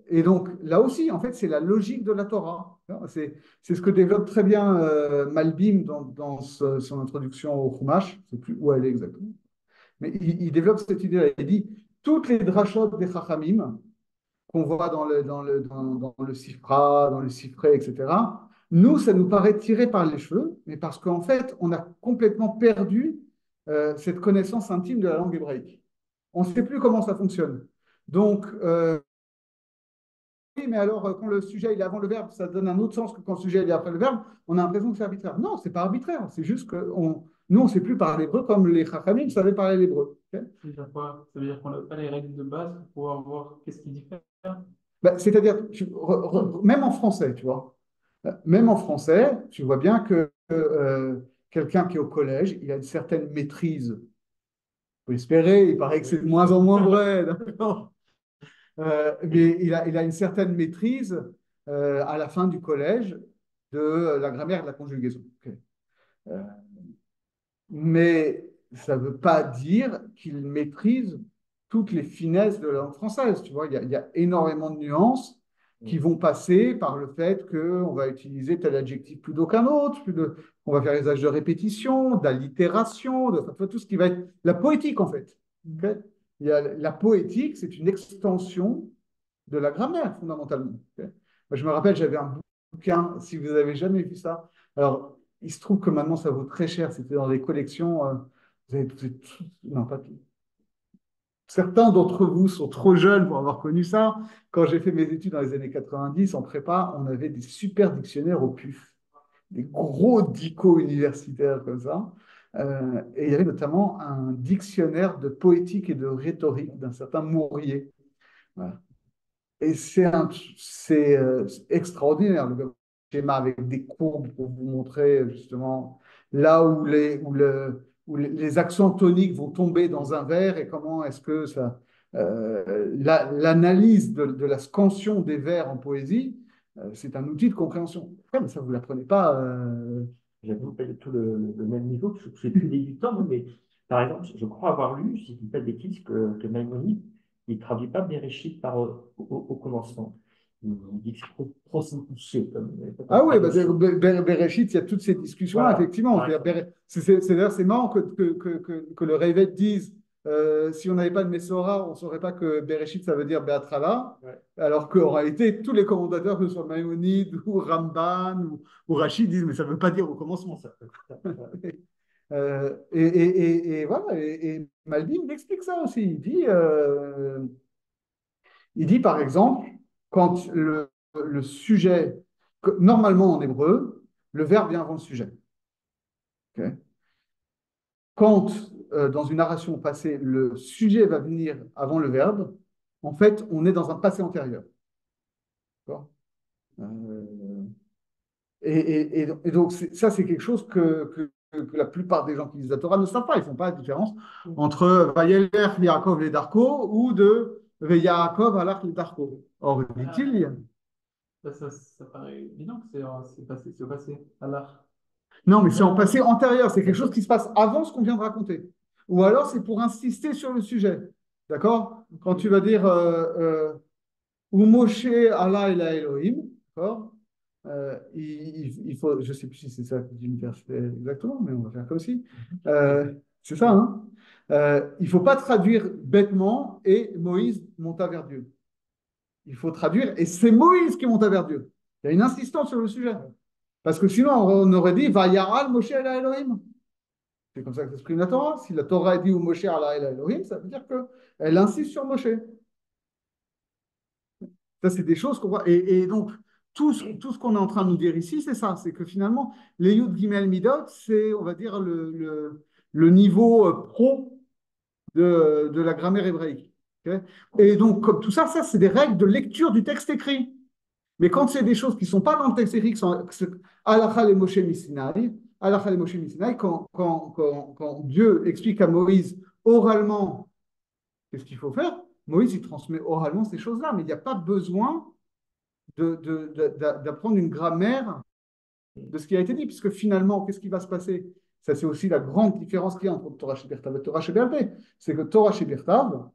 Et donc, là aussi, en fait, c'est la logique de la Torah. C'est ce que développe très bien Malbim dans son introduction au Chumash. Je ne sais plus où elle est exactement. Mais il développe cette idée-là. Il dit toutes les drachot des Chachamim qu'on voit dans le Sifra, dans le Sifré, etc. Nous, ça nous paraît tiré par les cheveux, mais parce qu'en fait, on a complètement perdu cette connaissance intime de la langue hébraïque. On ne sait plus comment ça fonctionne. Donc, oui, mais alors, quand le sujet il est avant le verbe, ça donne un autre sens que quand le sujet il est après le verbe, on a l'impression que c'est arbitraire. Non, c'est pas arbitraire, c'est juste que nous, on ne sait plus parler l'hébreu comme les Chachamim savaient parler l'hébreu. Okay. Ça veut dire quoi? Ça veut dire qu'on n'a pas les règles de base pour pouvoir voir qu'est-ce qui diffère? Ben, c'est-à-dire, même en français, tu vois, même en français, tu vois bien que quelqu'un qui est au collège, il a une certaine maîtrise. On peut espérer, il paraît que c'est de moins en moins vrai, d'accord. Mais il a une certaine maîtrise à la fin du collège de la grammaire et de la conjugaison. Okay. Euh, mais ça ne veut pas dire qu'il maîtrise toutes les finesses de la langue française. Tu vois, il y a énormément de nuances qui vont passer par le fait qu'on va utiliser tel adjectif plutôt qu'un autre, on va faire usage de répétition, d'allitération, de tout ce qui va être la poétique en fait. Okay. La poétique, c'est une extension de la grammaire fondamentalement. Okay. Moi, je me rappelle, j'avais un bouquin, si vous avez jamais vu ça. Alors, il se trouve que maintenant, ça vaut très cher. C'était dans des collections. Non, pas tout. Certains d'entre vous sont trop jeunes pour avoir connu ça. Quand j'ai fait mes études dans les années 90, en prépa, on avait des super dictionnaires au PUF, des gros dicos universitaires comme ça. Et il y avait notamment un dictionnaire de poétique et de rhétorique d'un certain Mourier. Voilà. Et c'est extraordinaire, le schéma avec des courbes pour vous montrer justement là où les accents toniques vont tomber dans un vers et comment est-ce que ça. L'analyse de la scansion des vers en poésie, c'est un outil de compréhension. Après, mais ça, vous ne l'apprenez pas. J'avoue pas du tout le même niveau, que je suis plus débutant, moi, mais par exemple, je crois avoir lu, si je ne dis pas de bêtises, que Maïmonide, il ne traduit pas Bereshit au commencement. Il dit que c'est trop simplifié. Ah oui, bah, Bereshit, il y a toutes ces discussions-là, Voilà. effectivement. Ouais. D'ailleurs, c'est marrant que le Révet dise si on n'avait pas de Messorah, on ne saurait pas que Bereshit, ça veut dire Beatrala, Ouais. alors qu'en réalité, tous les commentateurs, que ce soit Maïmonide ou Ramban ou Rachid, disent mais ça ne veut pas dire au commencement. Ça peut- Et voilà, et Malbim explique ça aussi. Il dit par exemple, quand le sujet, normalement en hébreu, le verbe vient avant le sujet. Okay. Quand dans une narration passée, le sujet va venir avant le verbe, en fait, on est dans un passé antérieur. Euh, et donc, ça, c'est quelque chose que la plupart des gens qui lisent la Torah ne savent pas. Ils ne font pas la différence entre Vayeler Yaakov les Darko ou de Yaakov alach les Darko. Or, dit-il, Ça paraît évident que c'est passé à l'art. non, mais c'est en passé antérieur. C'est quelque chose qui se passe avant ce qu'on vient de raconter. Ou alors, c'est pour insister sur le sujet. D'accord? Quand tu vas dire ou Moshe Allah et la Elohim, d'accord? Il faut, je ne sais plus si c'est ça que dit l'université exactement, mais on va faire comme si. C'est ça, hein? Il ne faut pas traduire bêtement et Moïse monta vers Dieu. Il faut traduire et c'est Moïse qui monta vers Dieu. Il y a une insistance sur le sujet. Parce que sinon, on aurait dit Vayaral Moshe la Elohim. C'est comme ça que s'exprime la Torah. Si la Torah dit ou Moshe Allah la Elohim, ça veut dire qu'elle insiste sur Moshe. Ça, c'est des choses qu'on voit. Et donc, tout ce qu'on est en train de nous dire ici, c'est ça. C'est que finalement, les Yud Gimel Midot, c'est, on va dire, le niveau pro de la grammaire hébraïque. Okay. Et donc, comme tout ça, c'est des règles de lecture du texte écrit. Mais quand c'est des choses qui ne sont pas dans le texte écrit, qui sont Halakha le Moshe Misinaï, Halakha le Moshe Misinaï, quand Dieu explique à Moïse oralement qu'est-ce qu'il faut faire, Moïse, il transmet oralement ces choses-là, mais il n'y a pas besoin d'apprendre une grammaire de ce qui a été dit, puisque finalement, qu'est-ce qui va se passer? Ça, c'est aussi la grande différence qu'il y a entre Torah Shebertav et Torah Shebe'al Peh. C'est que Torah Shebertav,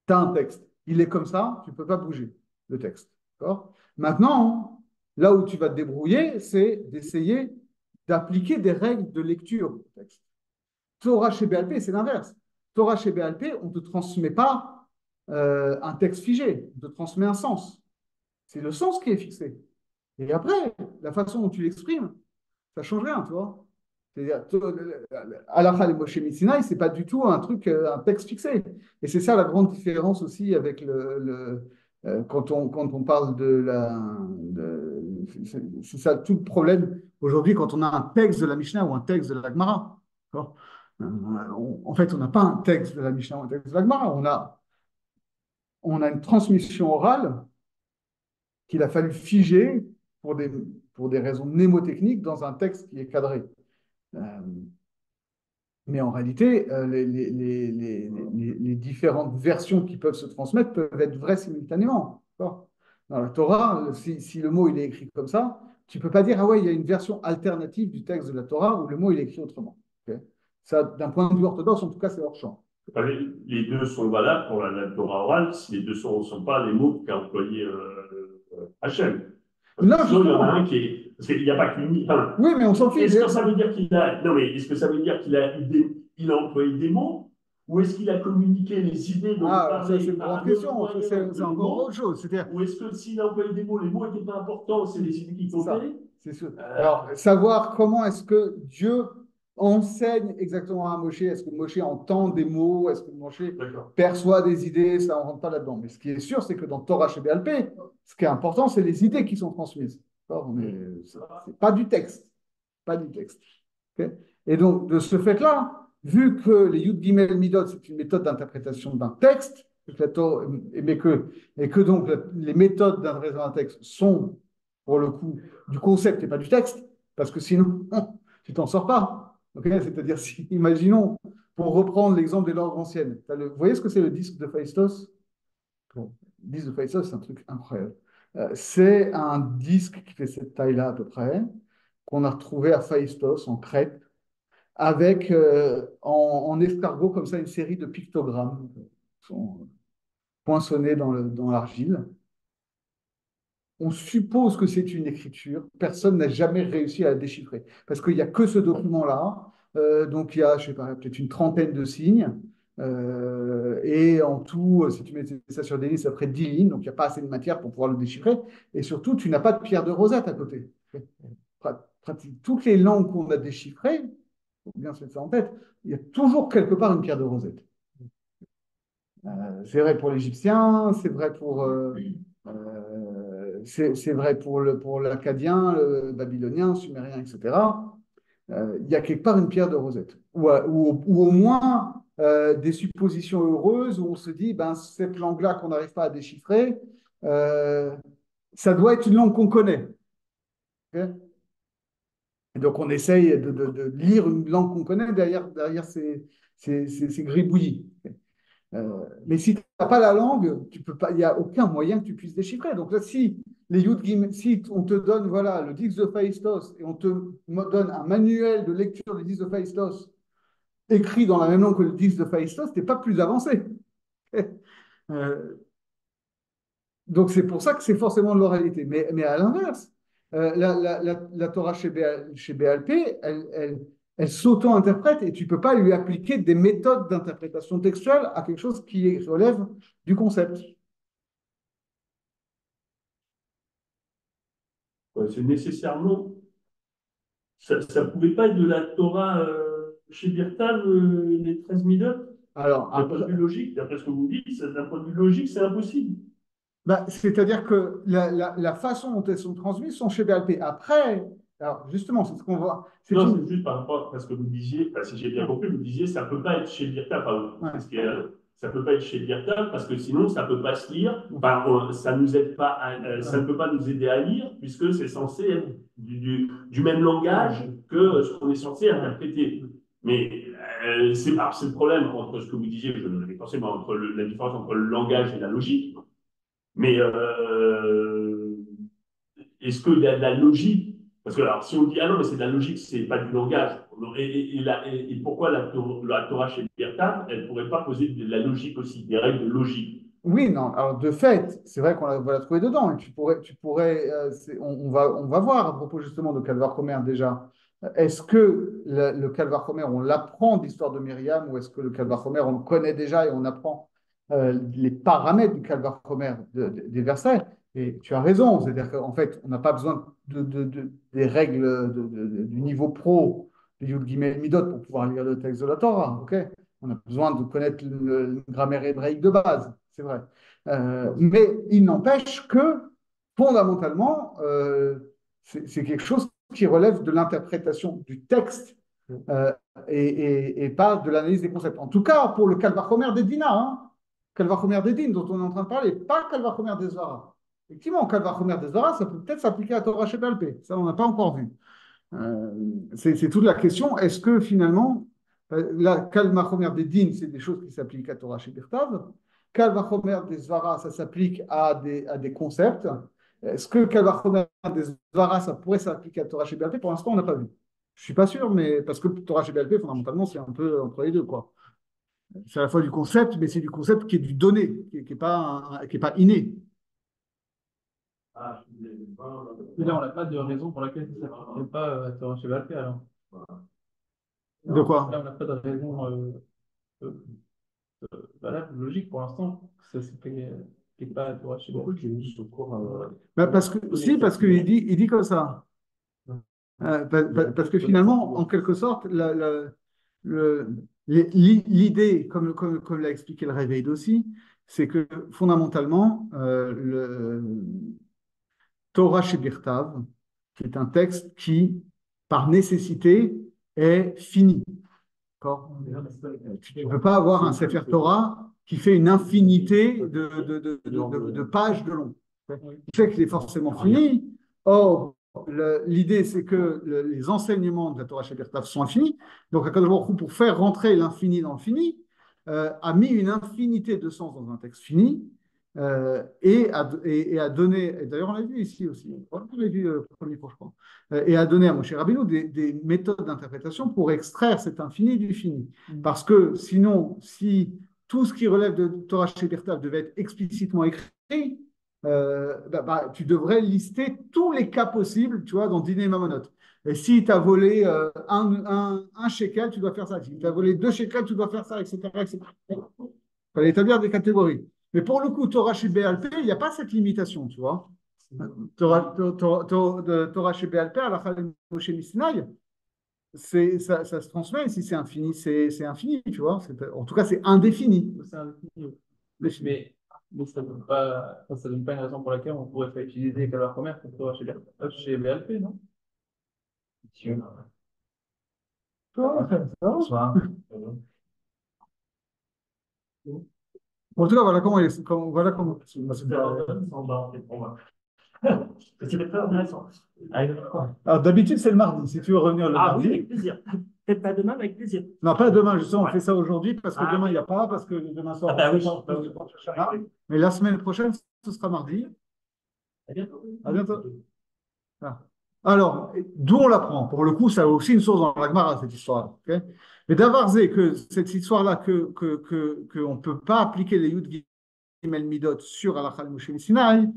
tu as un texte. Il est comme ça, tu ne peux pas bouger le texte. D'accord? Maintenant, là où tu vas te débrouiller, c'est d'essayer d'appliquer des règles de lecture au texte. Torah chez BLP, c'est l'inverse. Torah chez BLP, on ne te transmet pas un texte figé, on te transmet un sens. C'est le sens qui est fixé. Et après, la façon dont tu l'exprimes, ça ne change rien, tu vois. C'est-à-dire, Halakha et Moshe Mitsinaï, ce n'est pas du tout un truc, un texte fixé. Et c'est ça la grande différence aussi avec quand on parle de la. C'est ça tout le problème aujourd'hui quand on a un texte de la Mishnah ou un texte de la Gemara. En fait, on n'a pas un texte de la Mishnah ou un texte de la Gemara. On a une transmission orale qu'il a fallu figer pour des raisons mnémotechniques dans un texte qui est cadré. Euh, mais en réalité, les différentes versions qui peuvent se transmettre peuvent être vraies simultanément. D'accord. Dans la Torah, si le mot il est écrit comme ça, tu ne peux pas dire, ah ouais, il y a une version alternative du texte de la Torah où le mot il est écrit autrement. Okay. Ça, d'un point de vue orthodoxe, en tout cas, c'est hors champ. Les deux sont valables pour la Torah orale si les deux ne sont pas les mots qu'a employé Hachem. Non, sinon, il y en a un qui est. Parce qu'il n'y a pas qu'une. Enfin, oui, mais on s'en fiche. Est-ce que ça veut dire qu'il a. Non, mais est-ce que ça veut dire il a employé des mots? Ou est-ce qu'il a communiqué les idées dont il parlait ça, c'est une grande question. C'est encore autre chose. Ou est-ce que s'il a employé des mots, les mots n'étaient pas importants, c'est les idées qui comptaient? C'est sûr. Alors, savoir comment est-ce que Dieu enseigne exactement à Moshe, est-ce que Moshe entend des mots, est-ce que Moshe perçoit des idées, ça, on ne rentre pas là-dedans. Mais ce qui est sûr, c'est que dans Torah chez BLP, ce qui est important, c'est les idées qui sont transmises. C'est pas du texte. Pas du texte. Okay. Et donc, de ce fait-là, vu que les Yud Gimel Midot, c'est une méthode d'interprétation d'un texte, et que donc les méthodes d'interprétation d'un texte sont, pour le coup, du concept et pas du texte, parce que sinon, tu t'en sors pas. Okay. C'est-à-dire, imaginons, pour reprendre l'exemple des langues anciennes, vous voyez ce que c'est le disque de Phaistos? Le disque de Phaistos, c'est un truc incroyable. C'est un disque qui fait cette taille-là à peu près, qu'on a retrouvé à Phaistos, en Crète, avec en escargot comme ça une série de pictogrammes qui sont poinçonnés dans l'argile. On suppose que c'est une écriture. Personne n'a jamais réussi à la déchiffrer parce qu'il n'y a que ce document-là. Donc il y a, je sais pas, peut-être une trentaine de signes. Et en tout, si tu mets ça sur des lignes, ça ferait 10 lignes. Donc il n'y a pas assez de matière pour pouvoir le déchiffrer. Et surtout, tu n'as pas de pierre de Rosette à côté. Pratique toutes les langues qu'on a déchiffrées, il faut bien se mettre ça en tête, il y a toujours quelque part une pierre de Rosette. C'est vrai pour l'Égyptien, c'est vrai c'est vrai pour l'Akkadien, le Babylonien, le Sumérien, etc. Il y a quelque part une pierre de Rosette. Ou au moins des suppositions heureuses où on se dit, ben, cette langue-là qu'on n'arrive pas à déchiffrer, ça doit être une langue qu'on connaît. Okay. Et donc, on essaye de lire une langue qu'on connaît derrière ces gribouillis. Mais si tu n'as pas la langue, tu peux pas, il n'y a aucun moyen que tu puisses déchiffrer. Donc là, si on te donne voilà, le Dix de Phaistos et on te donne un manuel de lecture du Dix de Phaistos écrit dans la même langue que le Dix de Phaistos, tu n'es pas plus avancé. Donc c'est pour ça que c'est forcément de l'oralité. Mais à l'inverse, la Torah chez BLP, elle s'auto-interprète et tu ne peux pas lui appliquer des méthodes d'interprétation textuelle à quelque chose qui relève du concept. C'est nécessairement. Ça ne pouvait pas être de la Torah chez Birtal, les 13 minutes. Alors, d'un point de vue logique, d'après ce que vous dites, d'un point de vue logique, c'est impossible. C'est-à-dire que la façon dont elles sont transmises sont chez BLP. Après, alors justement, c'est ce qu'on voit. C'est juste par rapport à ce que vous disiez, si j'ai bien compris, vous disiez ça ne peut pas être chez Birtal. Ça ne peut pas être chez Birtal parce que sinon, ça ne peut pas se lire. Ça nous aide pas ça ne peut pas nous aider à lire puisque c'est censé être du même langage que ce qu'on est censé interpréter. Mais c'est le problème entre ce que vous disiez, je n'avais forcément entre la différence entre le langage et la logique. Mais est-ce qu'il y a de la logique? Parce que alors, si on dit, ah non, mais c'est de la logique, c'est pas du langage. Et pourquoi la Torah chez Bertha, elle ne pourrait pas poser de la logique aussi, des règles de logique? Oui, non. Alors, de fait, c'est vrai qu'on va la trouver dedans. Et on va voir à propos justement de Calvar Homer déjà. Est-ce que le Calvar Homer, on l'apprend de l'histoire de Myriam ou est-ce que le Calvar Homer, on le connaît déjà et on apprend les paramètres du Calvar Homer des versets? Et tu as raison. C'est-à-dire qu'en fait, on n'a pas besoin des règles du niveau pro de Yud Gimel Midot pour pouvoir lire le texte de la Torah. Ok? On a besoin de connaître une grammaire hébraïque de base, c'est vrai. Mais il n'empêche que, fondamentalement, c'est quelque chose qui relève de l'interprétation du texte euh, et pas de l'analyse des concepts. En tout cas, pour le Calvachomer des Dina, hein, Calvachomer des Din, dont on est en train de parler, pas Calvachomer des Zvara. Effectivement, Calvachomer des Zvara, ça peut peut-être s'appliquer à Torah Shebal-Pé. Ça, on n'a pas encore vu. C'est toute la question. Est-ce que finalement, la Kalmachomer des Din, c'est des choses qui s'appliquent à Torah chez Birtav. Kalmachomer des Zvara, ça s'applique à des concepts. Est-ce que Kalmachomer des Zvara, ça pourrait s'appliquer à Torah chez Birtav? Pour l'instant, on n'a pas vu. Je ne suis pas sûr, mais parce que Torah chez BLP, fondamentalement, c'est un peu entre les deux, quoi. C'est à la fois du concept, mais c'est du concept qui est du donné, qui n'est pas inné. Mais là, on n'a pas de raison pour laquelle ça ne s'appliquerait pas à Torah chez Valpé, alors. De quoi? Là, on n'a pas de raison euh, valable, logique pour l'instant, que ça ne s'applique pas à Torah chez Valpé. J'ai mis au cours. Parce qu'il dit comme ça. Parce que finalement, en quelque sorte, l'idée, comme l'a expliqué le Réveil aussi, c'est que fondamentalement, le Torah Shebirtav, qui est un texte qui, par nécessité, est fini. Tu ne peux pas avoir un Sefer Torah qui fait une infinité de pages de long. Tu sais qu'il est forcément fini. Or, l'idée, c'est que les enseignements de la Torah Shebirtav sont infinis. Donc, Akadosh Baruch Hu, pour faire rentrer l'infini dans le fini, a mis une infinité de sens dans un texte fini et a donné, et d'ailleurs on l'a vu ici aussi, on l'a vu le premier cours, je crois, et a donné à Moshe Rabbeinu des méthodes d'interprétation pour extraire cet infini du fini. Parce que sinon, si tout ce qui relève de Torah Shebirtav devait être explicitement écrit, tu devrais lister tous les cas possibles, tu vois, dans Dîner et Mamonot. Et si tu as volé un shekel, tu dois faire ça. Si tu as volé 2 shekels, tu dois faire ça, etc. etc. Il fallait établir des catégories. Mais pour le coup, Torah chez BLP, il n'y a pas cette limitation, tu vois. Torah chez BLP, à la Moshe Misinaï, ça se transmet. Et si c'est infini, c'est infini, tu vois. En tout cas, c'est indéfini. C'est indéfini. Mais ça ne donne pas une raison pour laquelle on pourrait pas utiliser Calvar Homer pour Torah chez BLP, non? En tout cas, voilà comment. C'était très intéressant. Alors, d'habitude, c'est le mardi. Si tu veux revenir le Ah oui, mardi. avec plaisir. Peut-être pas demain, mais avec plaisir. Non, pas demain, justement, on Ouais. fait ça aujourd'hui parce que Ah. demain, il n'y a pas, parce que demain soir. Ah bah oui. Ah, mais la semaine prochaine, ce sera mardi. À bientôt. À bientôt. Ah. Alors, d'où on l'apprend? Pour le coup, ça a aussi une source dans la Gemara, cette histoire-là. Okay, mais d'Avarzé, que cette histoire-là, qu'on ne peut pas appliquer les Yud Gimel Midot sur Alachal Moshe Sinai,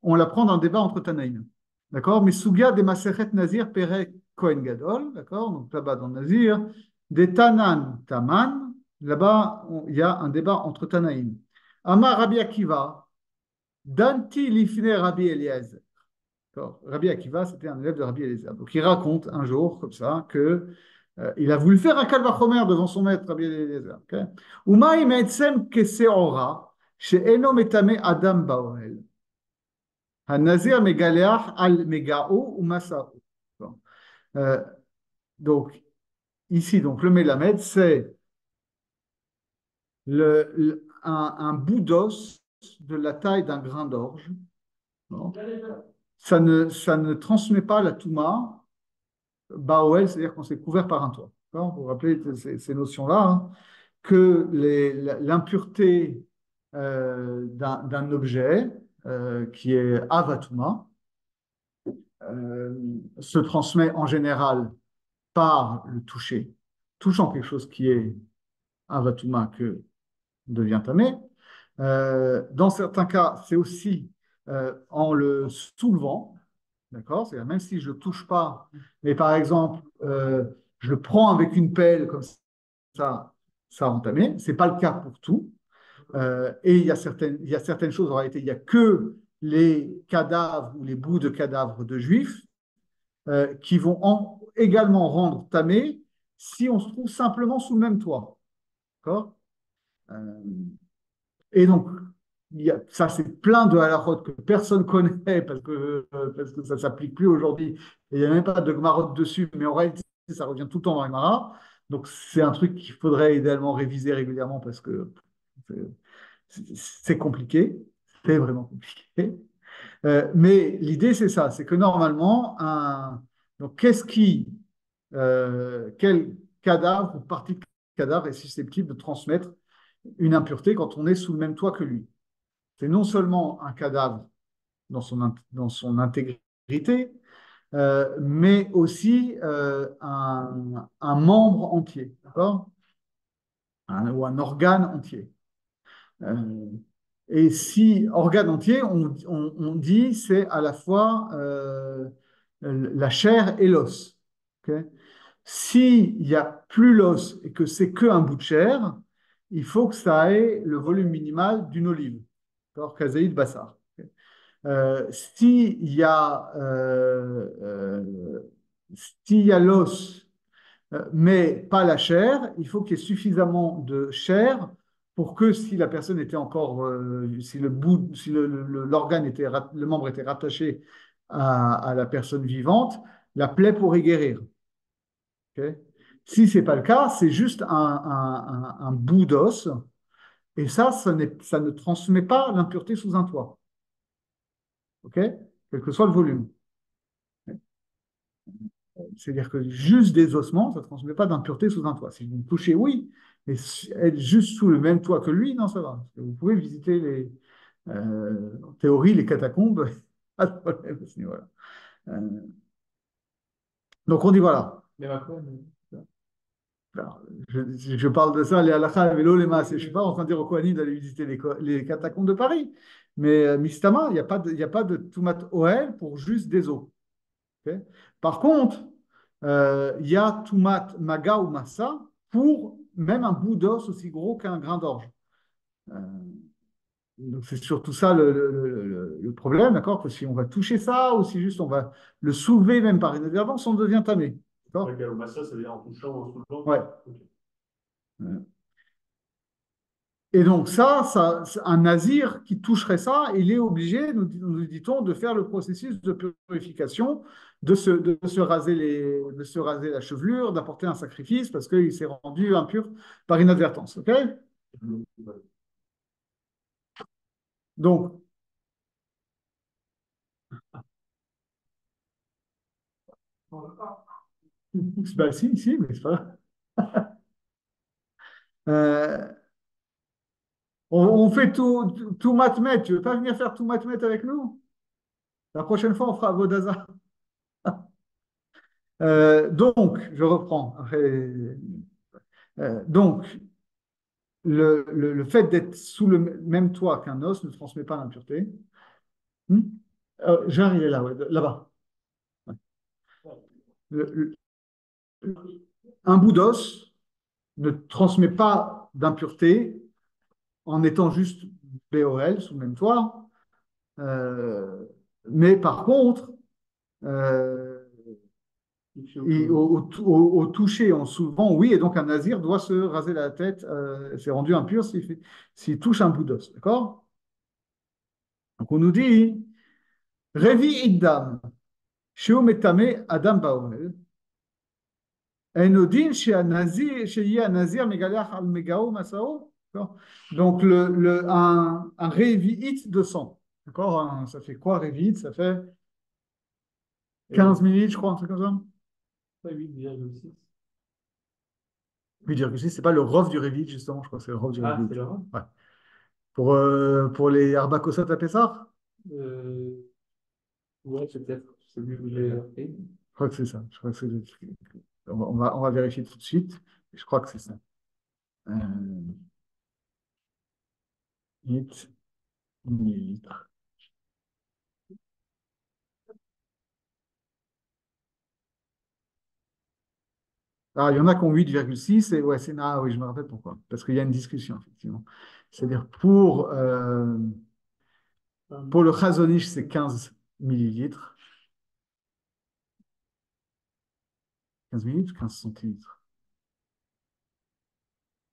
on l'apprend dans un débat entre Tanaïm. D'accord? Mais Sugia de Masechet Nazir Pere Kohen Gadol, d'accord? Donc là-bas dans Nazir, des Tanan Taman, là-bas il y a un débat entre Tanaïm. Amar Rabbi Akiva, Danti Lifne Rabbi Eliezer. Rabbi Akiva, c'était un élève de Rabbi Eliezer. Donc il raconte un jour, comme ça, que il a voulu faire un kalvachomer devant son maître, Rabbi Eliezer. Umaï me'etzem keseora, she'eno metame adam baoel. Hanazir megaleach al megao ou masao. Donc, ici, donc, le mélamède, c'est un bout d'os de la taille d'un grain d'orge. Bon. Ça ne transmet pas la touma, baoel, c'est-à-dire qu'on s'est couvert par un toit. Vous vous rappelez ces notions-là, hein, que l'impureté d'un objet qui est avatuma, se transmet en général par le toucher, touchant quelque chose qui est avatuma que devient tamé. Dans certains cas, c'est aussi en le soulevant, d'accord? C'est-à-dire même si je ne touche pas, mais par exemple, je le prends avec une pelle comme ça a entamé. Ce n'est pas le cas pour tout. Et il y a certaines choses, en réalité, il n'y a que les cadavres ou les bouts de cadavres de juifs qui vont également rendre tamé si on se trouve simplement sous le même toit. D'accord? Euh, et donc, ça, c'est plein de halakhot que personne connaît parce que ça ne s'applique plus aujourd'hui. Et il n'y a même pas de Gemarot dessus, mais en réalité, ça revient tout le temps dans les Gemara. Donc, c'est un truc qu'il faudrait idéalement réviser régulièrement parce que c'est compliqué. C'est vraiment compliqué. Mais l'idée, c'est ça, c'est que normalement, donc quel cadavre ou partie de cadavre est susceptible de transmettre une impureté quand on est sous le même toit que lui? C'est non seulement un cadavre dans son intégrité, mais aussi un membre entier, d'accord? Ou un organe entier. Euh, et si organe entier, on dit c'est à la fois la chair et l'os. Ok. S'il n'y a plus l'os et que c'est qu'un bout de chair, il faut que ça ait le volume minimal d'une olive. D'accord? Kazaïd Bassar. Ok. S'il y a, s'il y a l'os mais pas la chair. Il faut qu'il y ait suffisamment de chair pour que si la personne était encore, si le bout, si l'organe était, le membre était rattaché à la personne vivante, la plaie pourrait guérir. Ok. Si c'est pas le cas, c'est juste un bout d'os, et ça ne transmet pas l'impureté sous un toit. Ok. Quel que soit le volume. C'est-à-dire que juste des ossements, ça ne transmet pas d'impureté sous un toit. Si vous me touchez, oui, mais être juste sous le même toit que lui, non, ça va. Parce que vous pouvez visiter en théorie, les catacombes, pas de problème à ce niveau-là. Euh, donc on dit voilà. Mais Macron, Alors, je parle de ça, les halakha, vélo, les masses. Je ne suis pas en train de dire aux Kohanim d'aller visiter les catacombes de Paris. Mais Mistama, il n'y a pas de Toumat Oel pour juste des os. Ok. Par contre, il y a Toumat Maga ou Massa pour même un bout d'os aussi gros qu'un grain d'orge. Euh, donc c'est surtout ça le problème, d'accord? Que si on va toucher ça ou si juste on va le soulever même par inadvertance, on devient tamé. D'accord? Ça veut dire en touchant, en soulevant. Ouais. Ok. Et donc un nazir qui toucherait ça, il est obligé, nous dit-on, de faire le processus de purification, de se raser la chevelure, d'apporter un sacrifice parce qu'il s'est rendu impur par inadvertance. Ok. Donc, bah, si, mais c'est pas grave. Euh, on fait tout matmet. Tu veux pas venir faire tout matmet avec nous? La prochaine fois, on fera Vodazah. Donc, je reprends. Donc, le fait d'être sous le même toit qu'un os ne transmet pas l'impureté. Genre, il est là, ouais, là-bas. Ouais. Le- un bout d'os ne transmet pas d'impureté en étant juste BOL sous le même toit. Euh, mais par contre, euh, au toucher, en soulevant, oui, et donc un nazir doit se raser la tête, c'est rendu impur s'il touche un bout d'os. D'accord? Donc on nous dit, Revi Iddam, Sheo Metame Adam Baomel, Enodin Sheye Nazir Megalach al Megao Masao. D'accord. Donc un Revi de sang. D'accord? Ça fait quoi, Revi? Ça fait 15 minutes, je crois, un truc comme ça. pas 8,6. 8,6, c'est pas le Rov du Revit, justement, je crois que c'est le Rov du Ah, Revit. c'est le rang. Ouais. Pour les Arbakosat à Pessah? Euh, Ouais, c'est peut-être celui que j'ai fait. Je crois que c'est ça. Je crois que on va vérifier tout de suite. Je crois que c'est ça. 8 millilitres. Ah, il y en a qui ont 8,6 et ouais, ah oui, je me rappelle pourquoi. Parce qu'il y a une discussion, effectivement. C'est-à-dire pour le Chazon Ish, c'est 15 millilitres. 15 millilitres, 15 centilitres.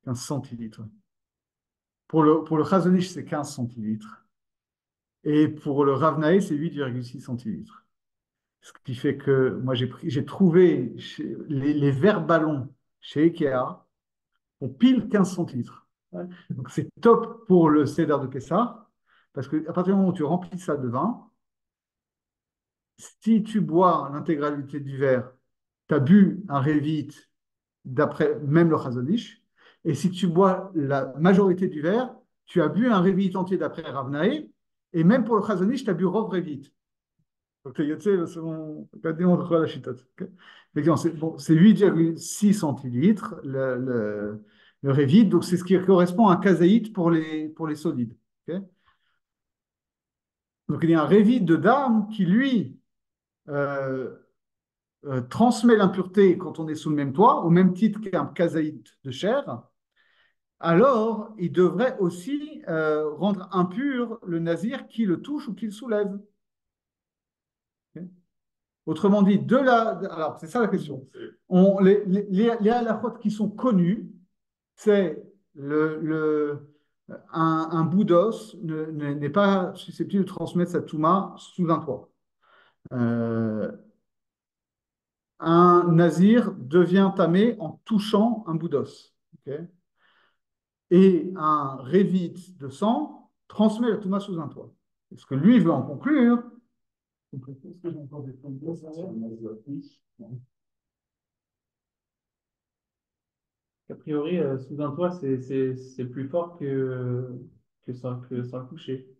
15 centilitres, ouais. Pour le Chazon Ish, c'est 15 centilitres. Et pour le Rav Naé, c'est 8,6 centilitres. Ce qui fait que moi, j'ai trouvé les verres ballons chez Ikea ont pile 15 centilitres. Ouais. Donc, c'est top pour le Seder de Pessah, parce qu'à partir du moment où tu remplis ça de vin, si tu bois l'intégralité du verre, tu as bu un Révit d'après même le Chazon Ish, et si tu bois la majorité du verre, tu as bu un Révit entier d'après Rav Naé, et même pour le Chazon Ish, tu as bu Rov Révit. Donc, tu sais, selon la chitote. Okay. Effectivement, c'est 8,6 centilitres le Révit, donc c'est ce qui correspond à un kazaït pour les solides. Okay. Donc il y a un Révit de dame qui, lui, euh, transmet l'impureté quand on est sous le même toit, au même titre qu'un kazaït de chair. Alors, il devrait aussi rendre impur le nazir qui le touche ou qui le soulève. Okay. Autrement dit, alors c'est ça la question. Les halakhot qui sont connus, c'est un bout d'os n'est pas susceptible de transmettre sa touma sous un toit. Un nazir devient tamé en touchant un bout d'os. Okay. Et un révit de sang transmet la touma sous un toit. Ce que lui veut en conclure. A priori, sous un toit, c'est plus fort que sans le toucher.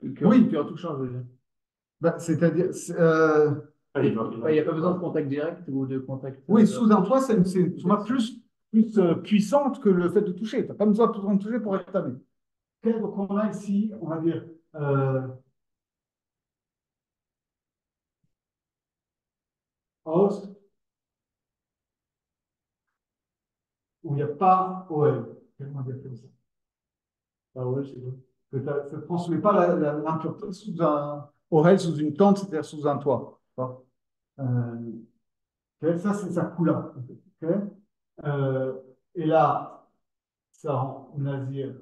Oui. En touchant, je veux dire. Bah, c'est-à-dire, Allez, Il n'y a pas besoin de contact direct ou de contact. oui, sous un toit, c'est une touma plus puissante que le fait de toucher. Tu n'as pas besoin de toucher pour être tamé. Okay, donc on a ici, on va dire, os où il n'y a pas OL. Comment dire comme ça? Pas OL, c'est bon. Que tu ne transmets pas l'impureté sous un OL, sous une tente, c'est-à-dire sous un toit. Euh, okay, ça, c'est sa coula. Okay. Euh, et là, ça rend nazir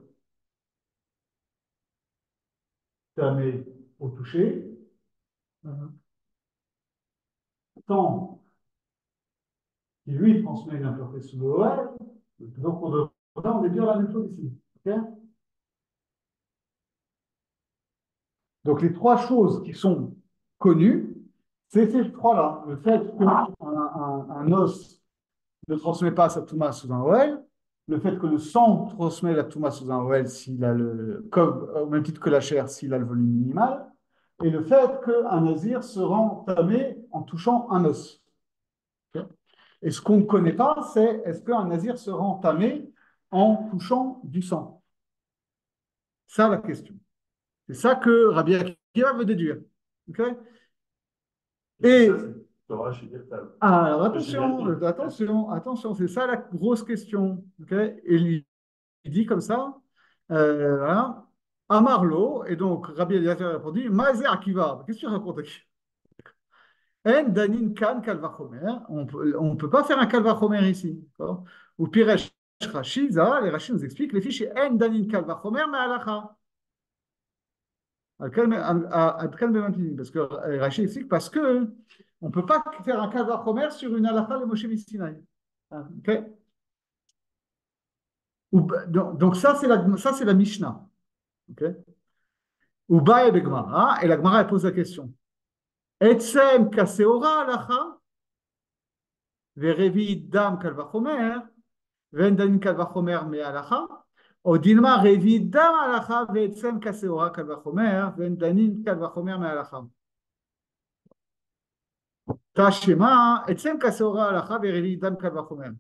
tamé au toucher. Tant qu'il lui transmet l'impureté sous le OL, donc on est bien la même chose ici. Okay. Donc les trois choses qui sont connues, c'est ces trois-là. Le fait qu'un os ne transmet pas sa touma sous un OL, le fait que le sang transmet la touma sous un OL s'il a au même titre que la chair s'il a le volume minimal, et le fait qu'un nazir se rend tamé en touchant un os. Okay. Et ce qu'on ne connaît pas, c'est est-ce qu'un nazir se rend tamé en touchant du sang? Ça, la question. C'est ça que Rabbi Akiva veut déduire. Okay. Et alors attention, c'est ça la grosse question. Okay. Et il dit comme ça, voilà, Amarlo, et donc Rabbi Eliezer répondit, Mazer Akiva, qu'est-ce que tu racontes aquí? En danin kan kalvachomer, on ne peut pas faire un kalvachomer ici. Ou piresh Rashi, les Rashi nous expliquent, les fiches en danin kalvachomer, mais halacha. Parce que Rachid explique parce que on ne peut pas faire un kalvachomer sur une halakha de Moshe Missinaï. Okay. Donc ça c'est la Mishnah. Okay. Uba et Gemara, et la Gemara pose la question. Etsem kaseora halakha verevi dam kalvachomer vendanin kalvachomer me halakha. Odilma revi dam halakha ve'etsem kaseora kalvachomer vendanin kalvachomer me halakha. Tashema, Etzem Kasora Alacha Vereli Dam Kal Vachomer.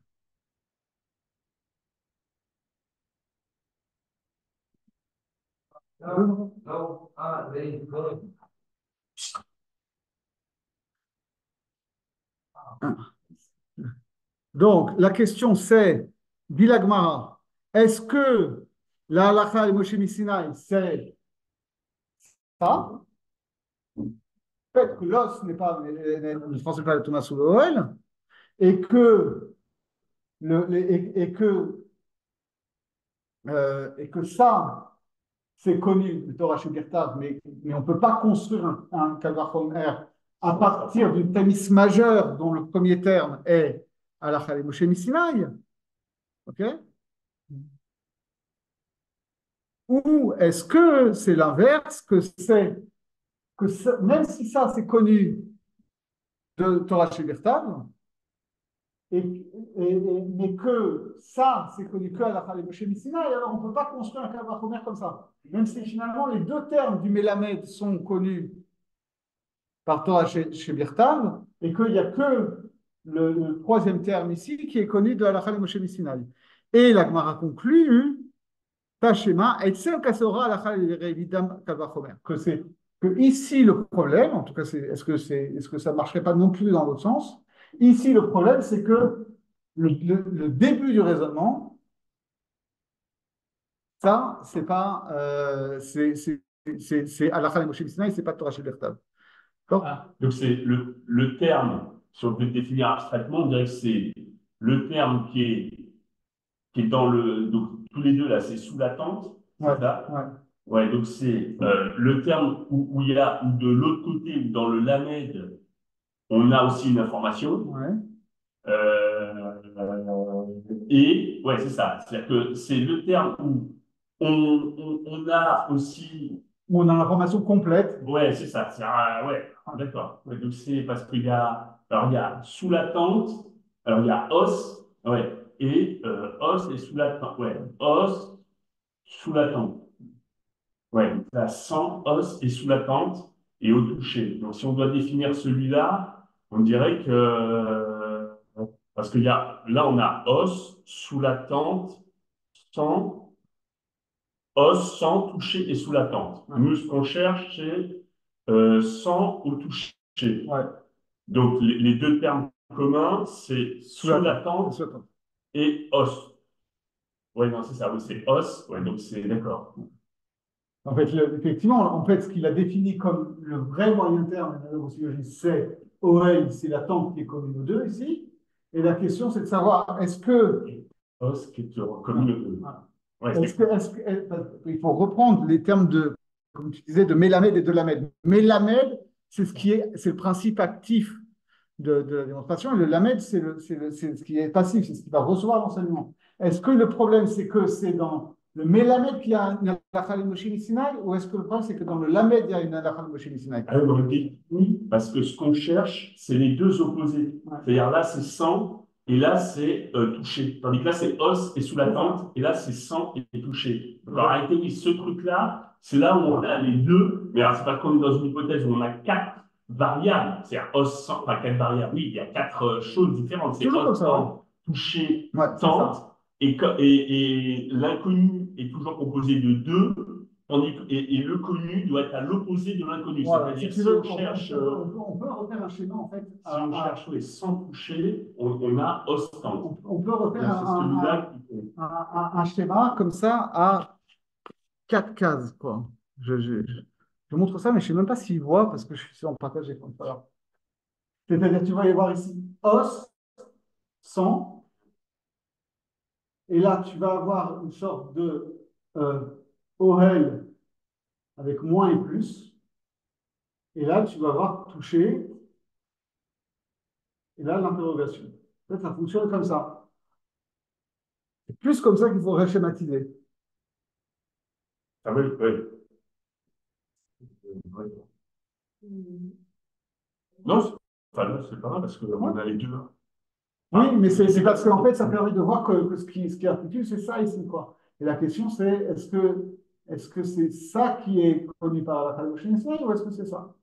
Donc, la question c'est, dit la Gemara, est-ce que la halakha et Moshe Missinaï, c'est ça? Peut-être que l'os ne transmet pas le Thomas sous l'OL, et que, et que ça, c'est connu, le Torah chez Birtav, mais on ne peut pas construire un Kalvachomer à partir d'une prémisse majeure dont le premier terme est halakha et Moshe Missinaï. Ok? Ou est-ce que c'est l'inverse, même si ça c'est connu de Torah chez Birtav, mais que ça c'est connu que à la Chalé Moshe Missinaï, alors on ne peut pas construire un Kalvachomer comme ça. Même si finalement les deux termes du Mélamed sont connus par Torah chez Birtav, et qu'il n'y a que le troisième terme ici qui est connu de la Chalé Moshe Missinaï. Et la Gemara conclut. Tashema, Etzel Kasora Alacha Revidam Kalvachomer. Que ici le problème, en tout cas, est-ce que ça ne marcherait pas non plus dans l'autre sens? Ici le problème, c'est que le début du raisonnement, ça, c'est pas, c'est Alacha Moshe Missinaï, c'est pas Torah chez Bertav. Donc c'est le terme, si on peut le définir abstraitement, on dirait que c'est le terme qui est dans le. Donc tous les deux là, c'est sous la tente. Ouais, ça ouais. Ouais, donc c'est le terme où il y a, où de l'autre côté, où dans le lamed, on a aussi une information. Ouais. Et ouais, c'est ça. C'est-à-dire que c'est le terme où on a aussi. Où on a l'information complète. Ouais, c'est ça. Ouais, d'accord. Ouais, donc c'est parce qu'il y a. Alors il y a sous la tente, alors il y a os, ouais, et os et sous la tente. Ouais, os, sous la tente. Ouais, la sans, os et sous la tente et au toucher. Donc si on doit définir celui-là, on dirait que. Parce qu'il y a. Là, on a os, sous la tente, sans, os, sans, toucher et sous la tente. Nous, ce qu'on cherche, c'est sans au toucher. Ouais. Donc les deux termes communs, c'est sous la tente et os. Oui, non, c'est ça, oui, c'est os. Ouais, donc c'est d'accord. En fait, effectivement, en fait, ce qu'il a défini comme le vrai moyen terme de la c'est oreille, c'est la tente qui est commune aux deux ici. Et la question, c'est de savoir, est-ce que. Os qui est commune aux deux. Ouais, il faut reprendre les termes de, comme tu disais, de Mélamed et de Lamed. Mélamed, c'est le principe actif de la démonstration, et le Lamed, c'est ce qui est passif, c'est ce qui va recevoir l'enseignement. Est-ce que le problème, c'est que c'est dans le Mélamed qu'il y a une halakha le Moshe Missinaï, ou est-ce que le problème, c'est que dans le Lamed, il y a une halakha le Moshe Missinaï? Oui, parce que ce qu'on cherche, c'est les deux opposés. Ouais. C'est-à-dire là, c'est sans, et là, c'est touché. Tandis que là, c'est os et sous la tente, et là, c'est sans et touché. Donc, en réalité, oui, ce truc-là, c'est là où on a les deux, mais alors, c'est pas comme dans une hypothèse où on a quatre variables, c'est-à-dire os, sans, enfin, quatre variables, oui, il y a quatre choses différentes. C'est os, sans, touché, tente, et l'inconnu est toujours composé de deux, et le connu doit être à l'opposé de l'inconnu. Voilà, C'est-à-dire, si si on cherche. On peut refaire un schéma, en fait. Si on cherche les sans toucher, on a ostente. On peut refaire un schéma comme ça à 4 cases, quoi. Je montre ça, mais je ne sais même pas s'il voit parce que je suis en partage écran. C'est-à-dire, tu vas y voir ici os, sang, et là, tu vas avoir une sorte de oreille avec moins et plus, et là, tu vas avoir touché, et là, l'interrogation. En fait, ça fonctionne comme ça. C'est plus comme ça qu'il faudrait schématiser. Ah oui, oui. Non, c'est pas mal parce qu'on a les deux. Oui, mais c'est parce qu'en fait, ça permet de voir que ce qui est articulé, c'est ça ici, quoi. Et la question, c'est est-ce que c'est ça qui est connu par la Khalil ou est-ce que c'est ça?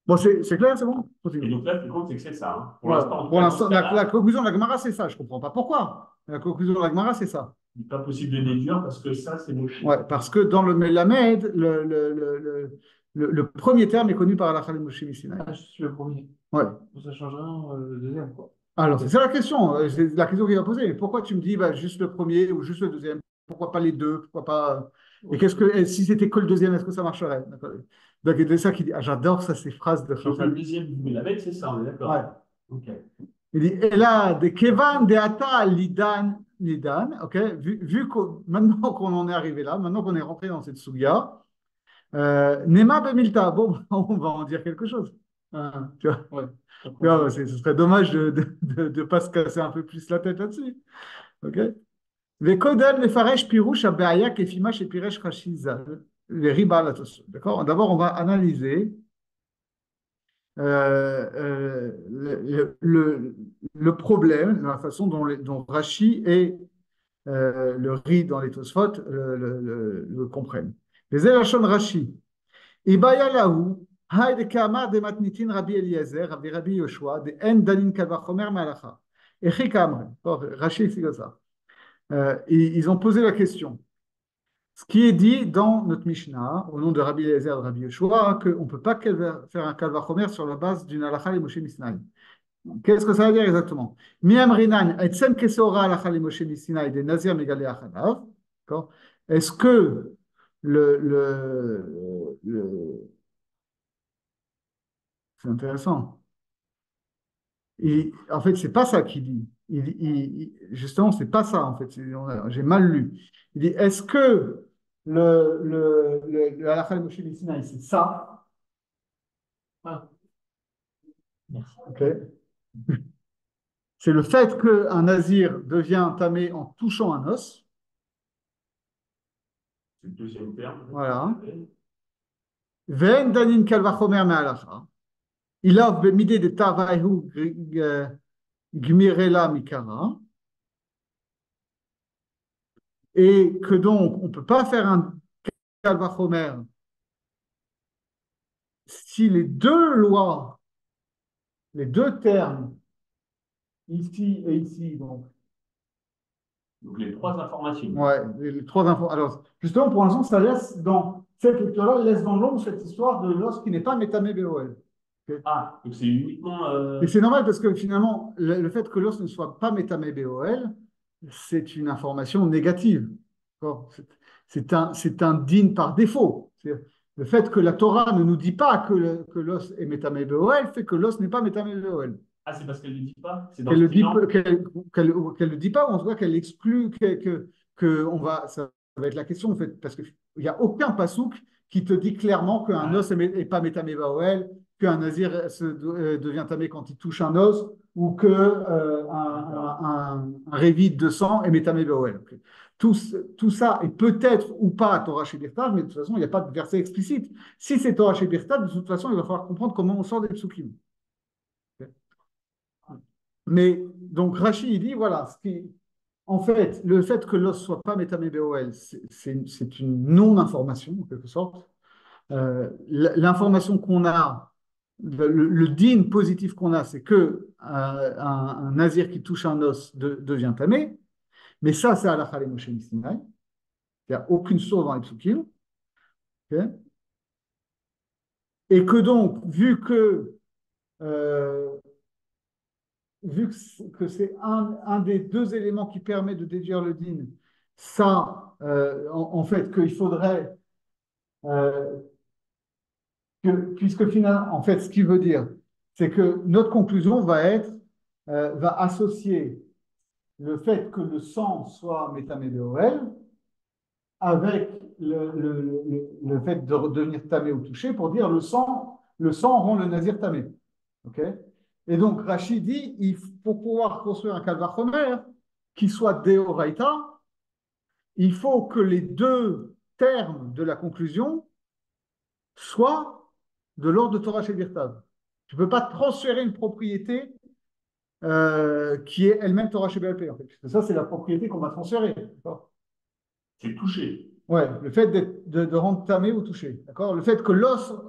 Bon, c'est clair, c'est bon? Et Continue. donc là, tu comptes, c'est que c'est ça. Hein. Pour Voilà. l'instant, en tout Pour cas, dans l'instant, ce cas-là, la conclusion de la Gemara, c'est ça. Je ne comprends pas pourquoi. La conclusion de la Gemara, c'est ça. il n'est pas possible de déduire parce que ça, c'est Moshe. Ouais, parce que dans le Melamed, le premier terme est connu par la Khalim Moshe Missinaï. Ah, je suis le premier. Ouais. Ça change rien, le deuxième, quoi. Alors, c'est ça la question. C'est la question qu'il va poser. Pourquoi tu me dis bah, juste le premier ou juste le deuxième? Pourquoi pas les deux? Pourquoi pas... Et si c'était que le deuxième, est-ce que ça marcherait? D'accord. Donc, c'est ça qu'il dit. Ah, j'adore ça, ces phrases de Donc le Chazal. deuxième du Mélamède, c'est ça, on est d'accord. Ouais. Ok. Il dit, et là, de Kevan de Ata Lidan, ok, que maintenant qu'on en est arrivé là, maintenant qu'on est rentré dans cette Sugia, Nema Bemilta, bon, on va en dire quelque chose. Ah, Tu vois, ouais. tu vois, ce serait dommage de pas se casser un peu plus la tête là-dessus. Ok? Vekodel Mefaresh Pirouche Abeaya Kefima chez Piresh Rashizal, les riba la Tosfot. D'accord? D'abord, on va analyser le problème, la façon dont Rashi et le riz dans les Tosfot le comprennent. Les Elachon Rashi. Ibaya lahu, Haïd Kamar de Matnitin Rabbi Eliezer, Rabbi Yoshua, de En Danin Kalvachomer Malacha. Et Chikamre. Rashi explique ça. Ils ont posé la question. Ce qui est dit dans notre Mishnah, au nom de Rabbi Eliezer et de Rabbi Yoshua, qu'on ne peut pas faire un Kalvachomer sur la base d'une halakha et Moshe Misnai. Qu'est-ce que ça veut dire exactement? Miamrinan, etzem kesora halakha et Moshe Misnai, des Nazir Megalé Achadav. Est-ce que c'est intéressant. En fait, c'est pas ça qu'il dit. Justement, c'est pas ça, en fait. J'ai mal lu. Il dit, est-ce que le halakha de Moshe Messina, c'est ça? Ah, Merci. Ok. C'est le fait qu'un nazir devient tamé en touchant un os. C'est le deuxième terme. Voilà. Ve'en danin kal vachomer me'alacha. Ilav b'mideh de tavaihu gmirela mikara. Et que donc, on ne peut pas faire un kal vachomer si les deux lois, les deux termes, ici et ici, Donc les trois informations. ouais, les trois infos. Alors, justement, pour l'instant, ça laisse dans cette lecture-là, laisse dans l'ombre cette histoire de l'os qui n'est pas métamé BOL. Ah, donc c'est uniquement. Et c'est normal parce que finalement, le fait que l'os ne soit pas métamé BOL, c'est une information négative. D'accord. C'est un din par défaut. Le fait que la Torah ne nous dit pas que l'os est métamé BOL fait que l'os n'est pas métamé BOL. Ah, c'est parce qu'elle ne le dit pas? C'est dans Qu'elle ce le dit, bilan? qu'elle le dit pas, ou en tout cas qu'elle exclut, ça va être la question en fait, parce qu'il n'y a aucun pasouk qui te dit clairement qu'un os n'est pas métamé baoel, qu'un nazir devient tamé quand il touche un os, ou que un révide de sang est métamé baoel. Tout ça est peut-être ou pas Torah chez Birtav, mais de toute façon, il n'y a pas de verset explicite. Si c'est Torah chez Birtav, de toute façon, il va falloir comprendre comment on sort des psukim. Mais donc Rashi, il dit, voilà, en fait, le fait que l'os soit pas métamé BOL, c'est une non-information, en quelque sorte. L'information qu'on a, le din positif qu'on a, c'est que un nazir qui touche un os devient tamé, mais ça, c'est halakha le Moshe Missinaï. Il n'y a aucune source dans les psukim. Ok. Et que donc, euh, vu que c'est un des deux éléments qui permet de déduire le din, ça, en fait, qu'il faudrait, euh, puisque finalement, en fait, ce qu'il veut dire, c'est que notre conclusion va associer le fait que le sang soit métamé-BOL avec le fait de devenir tamé ou touché pour dire le sang rend le nazir tamé. Ok. Et donc, Rachid dit, pour pouvoir construire un Kalvachomer qui soit Deoraita, il faut que les deux termes de la conclusion soient de l'ordre de Torah chez Birtav. Tu ne peux pas transférer une propriété qui est elle-même Torah chez BLP, en fait. Parce que ça, c'est la propriété qu'on va transférer. C'est touché. Ouais, le fait de rendre tamé ou touché. D'accord. Le fait que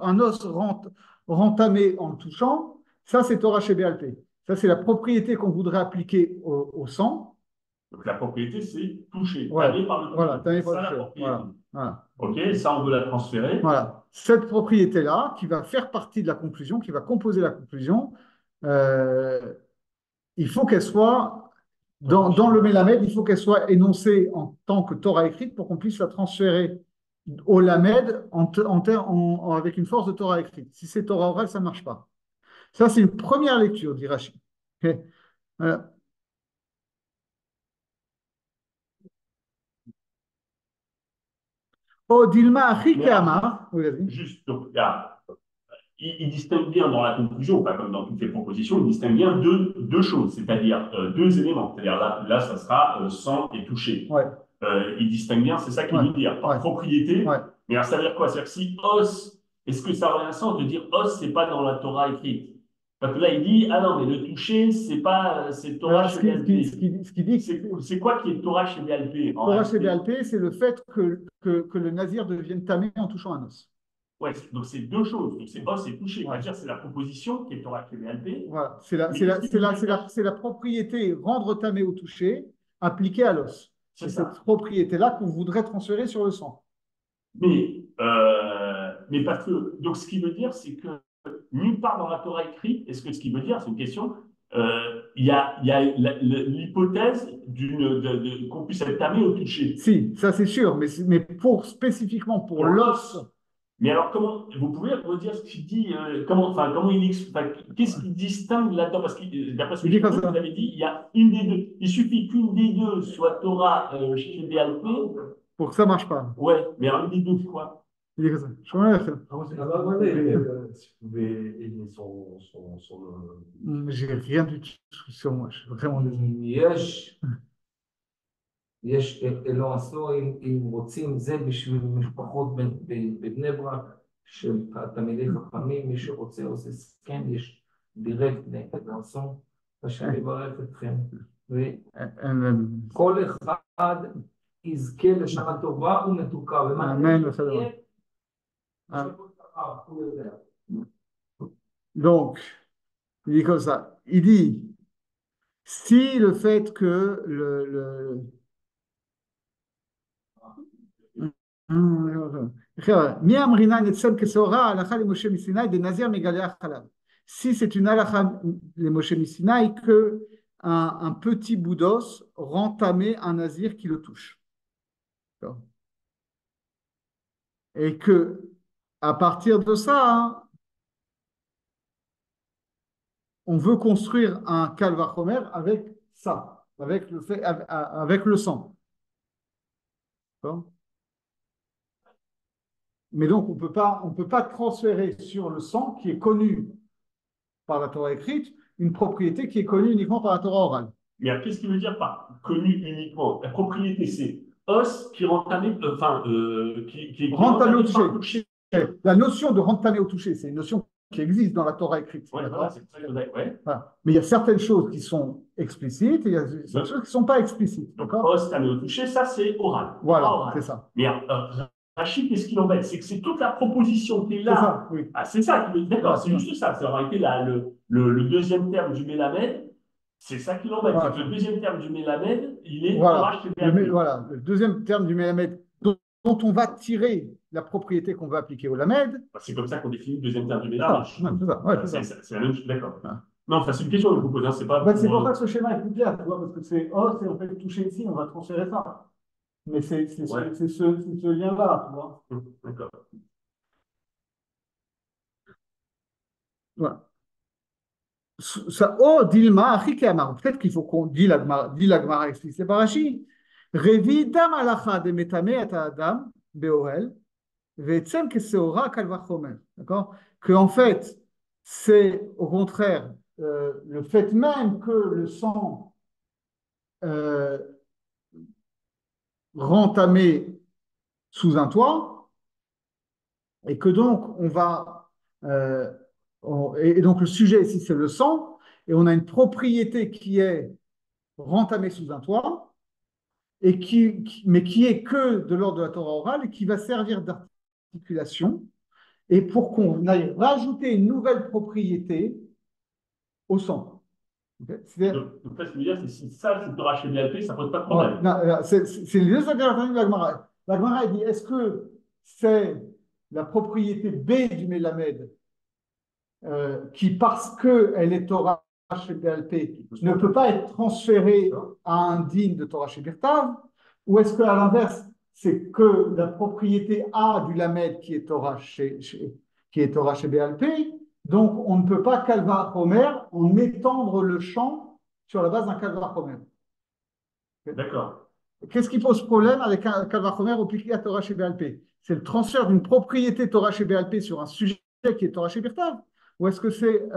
un os rentre rentamé en le touchant, ça c'est Torah chez BLP. Ça c'est la propriété qu'on voudrait appliquer au sang. Donc la propriété, c'est toucher, Ouais, tanné par le toucher. voilà, tanné C'est par ça le la toucher. propriété. Voilà. Ok, ça on veut la transférer. Voilà. Cette propriété-là, qui va faire partie de la conclusion, qui va composer la conclusion, euh, il faut qu'elle soit, dans le Mélamed, il faut qu'elle soit énoncée en tant que Torah écrite pour qu'on puisse la transférer au Lamed avec une force de Torah écrite. Si c'est Torah orale, ça ne marche pas. Ça, c'est une première lecture, dit Rashi. Ok. Voilà. Oh, Dilma Achike Mais alors, Amar. Oui, vas-y. juste, donc, là, il distingue bien dans la conclusion, pas comme dans toutes les propositions, il distingue bien deux choses, c'est-à-dire deux éléments. C'est-à-dire là, ça sera sang et toucher. Ouais, Il distingue bien, c'est ça qu'il ouais, veut dire, par ouais, propriété. ouais. Mais alors, ça veut dire quoi? C'est-à-dire que si os, est-ce que ça aurait un sens de dire os, c'est pas dans la Torah écrite? Parce que là, il dit, ah non, mais le toucher, c'est pas, c'est Torah Alors, chez ce qui dit que C'est quoi qui est Torah chez BLP en Torah chez réalité? BLP, c'est le fait que le nazir devienne tamé en touchant un os. Ouais, donc c'est deux choses. Donc c'est os et toucher. Ouais. C'est-à-dire c'est la proposition qui est Torah chez BLP. Voilà, Mais qu'est-ce qu'il veut dire? c'est la propriété rendre tamé au toucher appliquée à l'os. C'est C'est cette ça. propriété-là qu'on voudrait transférer sur le sang. Mais parce que, donc ce qu'il veut dire, c'est que nulle part dans la Torah écrite, est-ce que ce qu'il veut dire, c'est une question, il y a l'hypothèse qu'on puisse être tamé au toucher. Si, ça c'est sûr, mais spécifiquement pour l'os, Mais alors, comment, vous pouvez redire ce qu'il dit, comment qu'est-ce qui distingue là-dedans? Parce que d'après ce que il dit j'ai comme compris, ça. vous avez dit, il y a une des deux. Il suffit qu'une des deux soit Torah chez BLP. Pour que ça marche pas. Ouais, mais alors une des deux, quoi. Il dit comme ça. Je comprends bien. Si vous pouvez aider J'ai rien du tout sur moi. Je suis vraiment désolé. לא עשו, אם רוצים, זה בשביל משפחות בבני ברק, של תלמידי חכמים, מי שרוצה עושה סקן, יש דירקט נגד לעשו, השם יברך אתכם. וכל אחד יזכה לשנה טובה ומתוקה. אמן וחלום. Donc, il dit comme ça. Il dit, si le fait que si c'est une halakha les Moshe Missinaï que un petit bout d'os rend tamé un nazir qui le touche. Et que à partir de ça, on veut construire un Kal Vachomer avec ça, avec le sang. Mais donc, on peut pas transférer sur le sang qui est connu par la Torah écrite une propriété qui est connue uniquement par la Torah orale. Mais qu'est-ce qu'il veut dire par connu uniquement? La propriété, c'est os qui rend tamé, qui rend tamé au toucher. La notion de rendre tamé au toucher, c'est une notion qui existe dans la Torah écrite. Ouais, voilà, c'est très ouais. Voilà. Mais il y a certaines choses qui sont explicites et il y a certaines choses qui ne sont pas explicites. Donc, os tamé au toucher, ça c'est oral. Voilà, c'est ça. Mais Rachid, qu'est-ce qui l'embête? C'est que c'est toute la proposition qui est là. C'est ça, oui. Ah, c'est ça qui d'accord, c'est juste ça. Ça aurait été le deuxième terme du Mélamed. C'est ça qui l'embête. Voilà. C'est que le deuxième terme du Mélamed, il est voilà. Le deuxième terme du Mélamed dont on va tirer la propriété qu'on veut appliquer au Lamed. C'est comme ça qu'on définit le deuxième terme du Mélamed. C'est la même chose, d'accord. Ah. Non, enfin, c'est une question que je vous pose. C'est pas. C'est pour ça que ce schéma est plus clair, tu vois, parce que c'est os et on fait toucher ici, on va transférer ça. Mais c'est ce lien-là, tu vois. D'accord. Voilà. Ça, oh, Dilma, Achikeamar. Peut-être qu'il faut qu'on dise la Gemara explique c'est Barashi. Revi dam alacha de metame at adam beohel ve'etzem keseora kal vachomer. D'accord? Que en fait, c'est au contraire le fait même que le sang rend tamé sous un toit et que donc on va et donc le sujet ici c'est le sang et on a une propriété qui est rentamée sous un toit et mais qui est que de l'ordre de la Torah orale et qui va servir d'articulation et pour qu'on aille rajouter une nouvelle propriété au centre. Okay. Donc, ça, ce que je veux dire, c'est si ça, c'est Torah chez BLP, ça pose pas de Ouais, problème. non, c'est les deux alternatives de la Gemara. La Gemara dit, est-ce que c'est la propriété B du Mélamed qui, parce qu'elle est Torah chez BLP, ne peut pas être transférée à un din de Torah chez Birtav, ou est-ce qu'à l'inverse, c'est que la propriété A du Lamed qui est Torah qui est Torah chez BLP, donc on ne peut pas Kalva Homer en étendre le champ sur la base d'un Kalva Homer. D'accord. Qu'est-ce qui pose problème avec un Kalva Homer appliqué à Torah chez BLP? C'est le transfert d'une propriété Torah chez BLP sur un sujet qui est Torah chez Birtav? Ou est-ce que c'est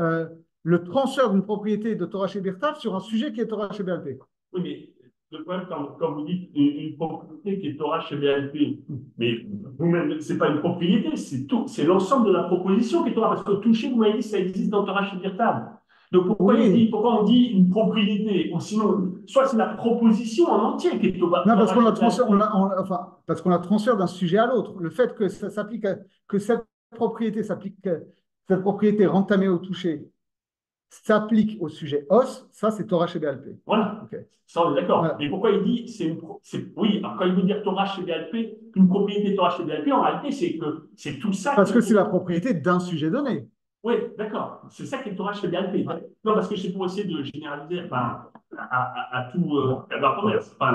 le transfert d'une propriété de Torah chez Birtav sur un sujet qui est Torah chez BLP? Oui, mais le problème, quand vous dites une propriété qui est Torah chez BLP, mais vous-même, ce n'est pas une propriété, c'est tout, c'est l'ensemble de la proposition qui est Torah. Parce que toucher, vous m'avez dit, ça existe dans Torah chez Birtav. Donc Oui. pourquoi on dit une propriété? Ou sinon, soit c'est la proposition en entier qui est Torah. Non, parce parce qu'on la transfère d'un sujet à l'autre. Le fait que ça s'applique, que cette propriété s'applique, cette propriété rentamée au toucher s'applique au sujet os, ça c'est Torah chez BLP. Voilà, Okay. ça on est d'accord. Voilà. Mais pourquoi il dit, oui, alors quand il veut dire Torah chez BLP, une propriété Torah chez BLP, en réalité, c'est que c'est tout ça. Parce que c'est la propriété d'un sujet donné. Oui, d'accord. C'est ça qui est Torah chez BLP. Ouais. Non, parce que c'est pour essayer de généraliser à tout.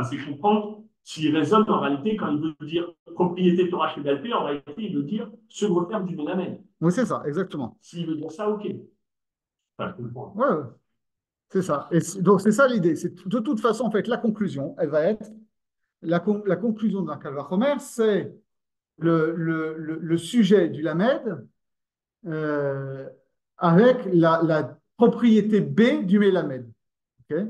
C'est comprendre s'il raisonne en réalité quand il veut dire propriété Torah chez BLP, en réalité, il veut dire second terme du Mélamed. Oui, c'est ça, exactement. S'il veut dire ça, ok. Enfin, je comprends. Ouais, c'est ça. Et donc, c'est ça l'idée. De toute façon, en fait, la conclusion, elle va être la conclusion d'un Kalva Homer, c'est le sujet du Lamed avec la propriété B du Mélamed. Okay.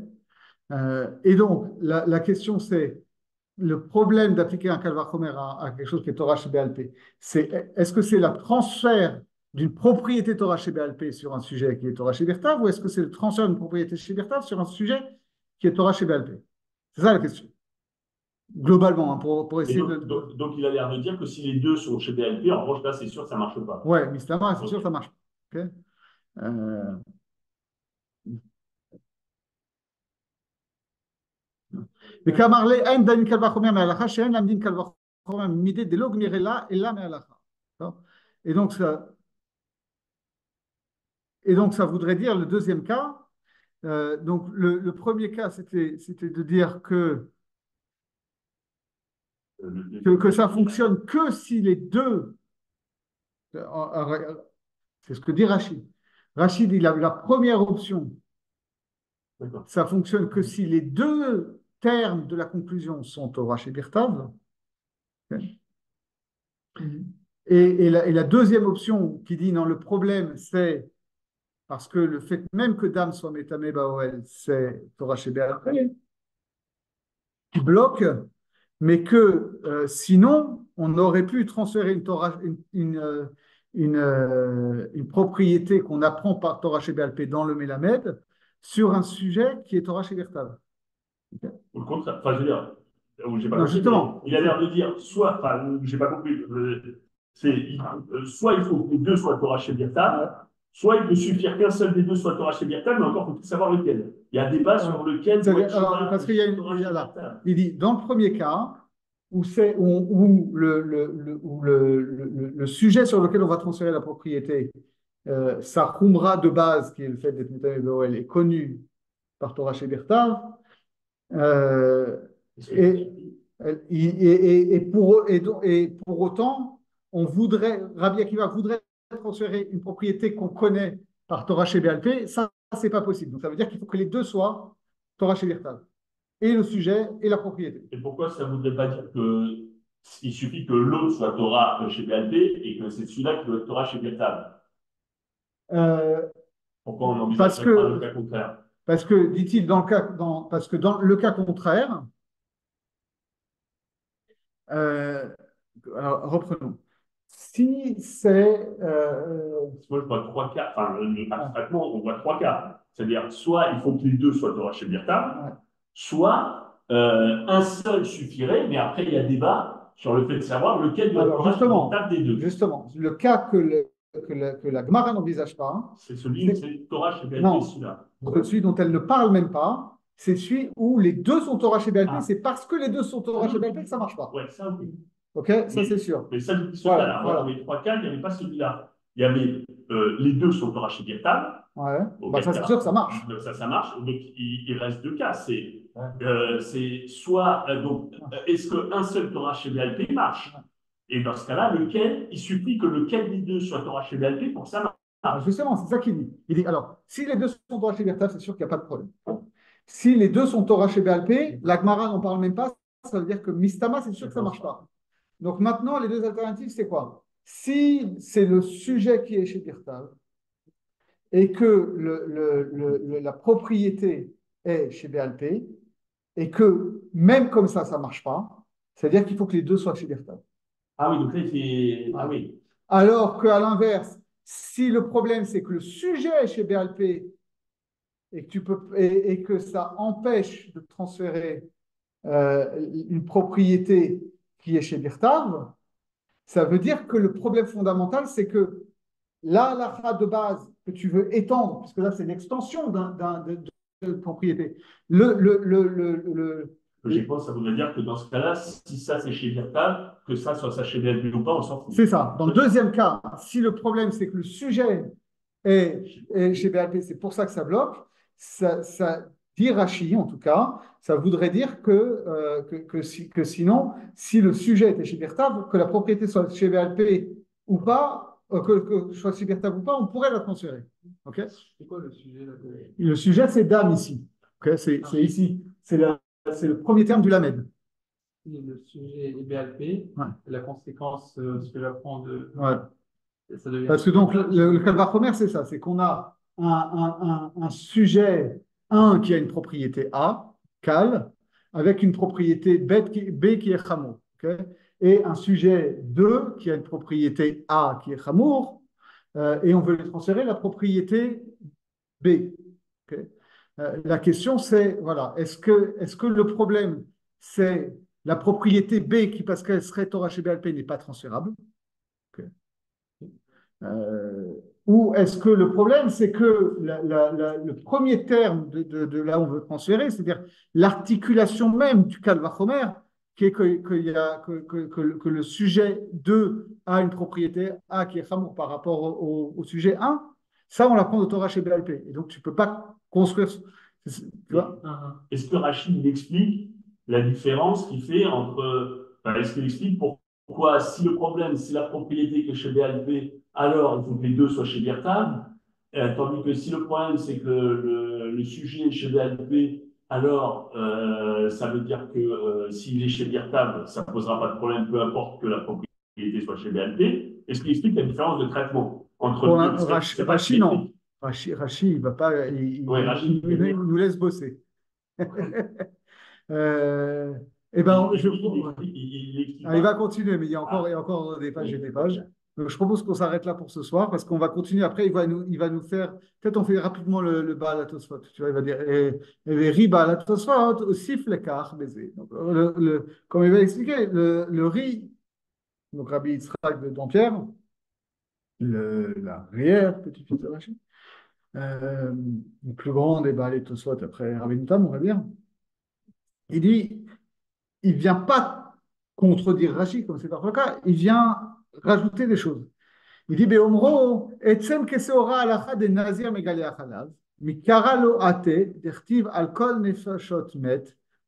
Et donc, la question, c'est le problème d'appliquer un Kalva Homer à quelque chose qui est Torah chez BLP, c'est est-ce que c'est le transfert d'une propriété Torah chez BLP sur un sujet qui est Torah chez Birtav, ou est-ce que c'est le transfert d'une propriété chez Birtav sur un sujet qui est Torah chez BLP? C'est ça la question. Globalement, hein, pour essayer donc, il a l'air de dire que si les deux sont chez BLP, en revanche, là, c'est sûr que ça ne marche pas. Ouais, Mistama, c'est sûr que ça marche. Okay. וכאמר אין דין קל וחומר מההלכה שאין להמדין קל וחומר מידי דלא גמירלה אלא מההלכה. Et donc ça voudrait dire le deuxième cas. Donc le premier cas, c'était de dire que ça fonctionne que si les deux. C'est ce que dit Rachid. Rachid, il a la première option. Ça fonctionne que si les deux termes de la conclusion sont Torah chez Birtav. Okay. Et la deuxième option qui dit non, le problème c'est parce que le fait même que Dame soit Métamé Baoel, c'est Torah chez BLP, qui bloque, mais que sinon on aurait pu transférer une propriété qu'on apprend par Torah chez BLP dans le Mélamed sur un sujet qui est Torah chez Birtav. Okay. Au contraire, enfin, je veux dire, j'ai pas compris, il a l'air de dire, soit, enfin, j'ai pas compris, soit il faut que les deux soient Torah chez Birtav, soit il peut suffire qu'un seul des deux soit Torah chez Birtav, mais encore faut-il savoir lequel. Il y a un débat sur lequel. Parce qu'il y a là, il dit, dans le premier cas, où le sujet sur lequel on va transférer la propriété, sa khumra de base, qui est le fait d'être Métamé Baoel, est connu par Torah chez Birtav. Et pour autant, Rabbi Akiva voudrait transférer une propriété qu'on connaît par Torah chez BLP, ça, c'est pas possible. Donc, ça veut dire qu'il faut que les deux soient Torah chez Birtav, et le sujet et la propriété. Et pourquoi ça ne voudrait pas dire qu'il suffit que l'autre soit Torah chez BLP et que c'est celui-là qui doit être Torah chez Birtav? Pourquoi on envisage pas le cas contraire? Parce que, dit-il, dans le cas contraire, alors reprenons. Si c'est. Moi, je vois trois cas. Enfin, abstraitement, on voit trois cas. C'est-à-dire, soit il faut que les deux soient Torah chez Birtav, soit un seul suffirait, mais après, il y a débat sur le fait de savoir lequel doit être Alors, Torah justement, Shabbat des deux. justement, le cas que la Gemara n'envisage pas, C'est celui où c'est c'est Torah Shabbat non, celui-là. celui dont elle ne parle même pas, c'est celui où les deux sont Torah chez BLP, Ah. c'est parce que les deux sont Torah chez BLP que ça ne marche pas. Ouais, ça, oui. Ok, ça Oui. c'est sûr. Mais ça, je dis ce Voilà, cas-là. Moi, voilà. dans les trois cas, il n'y avait pas celui-là. Il y avait les deux sont Torah chez Birtav. Ouais. Auquel Bah, ça c'est cas, sûr que ça marche. ça marche. Donc, il reste deux cas. C'est soit, est-ce qu'un seul Torah chez BLP marche? Et dans ce cas-là, il suffit que lequel des deux soit Torah chez BLP pour que ça marche. Ah, justement, c'est ça qu'il dit. Il dit, alors, si les deux sont Torah chez Birtav, c'est sûr qu'il n'y a pas de problème. Si les deux sont Torah chez BLP, la Gemara n'en parle même pas, ça veut dire que Mistama, c'est sûr que ça ne marche pas. Donc maintenant, les deux alternatives, c'est quoi? Si c'est le sujet qui est chez Birtav et que la propriété est chez BLP et que même comme ça ne marche pas, c'est-à-dire qu'il faut que les deux soient chez Birtav. Ah oui, donc là, il fait. Ah oui. Alors qu'à l'inverse, si le problème, c'est que le sujet est chez BLP et que ça empêche de transférer une propriété qui est chez Birtav, ça veut dire que le problème fondamental, c'est que la halakha de base que tu veux étendre, puisque là, c'est l'extension de propriété. Logiquement, ça voudrait dire que dans ce cas-là, si ça c'est chez Birtav, que ça soit ça chez BLP ou pas, on s'en fout. C'est ça. Dans le deuxième cas, si le problème, c'est que le sujet est chez BLP, c'est pour ça que ça bloque, ça dit Rashi, en tout cas, ça voudrait dire que sinon, si le sujet était chez Birtav, que la propriété soit chez BLP ou pas, que soit chez Birtav ou pas, on pourrait la transférer. Okay. C'est quoi le sujet là Le sujet, c'est Dame ici. Okay. C'est ici. C'est le premier terme du Lamed. Le sujet est BLP, Ouais. la conséquence, ce que j'apprends de. Ouais. Ça devient. Parce que donc, le Kalvachomer, c'est ça, c'est qu'on a un sujet 1 qui a une propriété A, Kal, avec une propriété B qui est Chamour. Okay, et un sujet 2 qui a une propriété A qui est Chamour, et on veut lui transférer la propriété B. Okay. La question c'est, voilà, est-ce que le problème c'est la propriété B qui, parce qu'elle serait Torah chez BLP, n'est pas transférable? Okay. Ou est-ce que le problème, c'est que le premier terme de là où on veut transférer, c'est-à-dire l'articulation même du Kalvachomer, qui est que le sujet 2 a une propriété A qui est Chamour par rapport au sujet 1, ça, on l'apprend de Torah chez BLP. Et donc, tu ne peux pas construire. Tu vois? Est-ce que Rachid explique la différence qu'il fait entre. Est-ce qu'il explique pourquoi, si le problème, c'est la propriété qui est chez BLP, alors il faut que les deux soient chez Birtav, tandis que si le problème, c'est que le sujet est chez BLP, alors ça veut dire que s'il est chez Birtav, ça ne posera pas de problème, peu importe que la propriété soit chez BLP. Est-ce qu'il explique la différence de traitement entre les deux? Rachi, non. Rachi, il va pas. Il nous laisse bosser. Eh ben, il va continuer, mais il y a encore des pages et des pages. Donc, je propose qu'on s'arrête là pour ce soir parce qu'on va continuer. Après, il va nous faire. Peut-être on fait rapidement le Baal HaTosfot. Tu vois, il va dire et riz Baal HaTosfot aussi flekar baiser. Donc, comme il va expliquer, le riz, donc Rabbi Yitzhak de Dampierre, l'arrière petite fille de Rachid, le plus grand des Baal HaTosfot après Rabbi Nutam, on va dire. Il dit, il ne vient pas contredire Rashi, comme c'est parfois le cas, il vient rajouter des choses. Il dit, Beomro, etzem keseora alacha de nazir megali achalav, mikara lo ate, dertiv al kol nefashot met,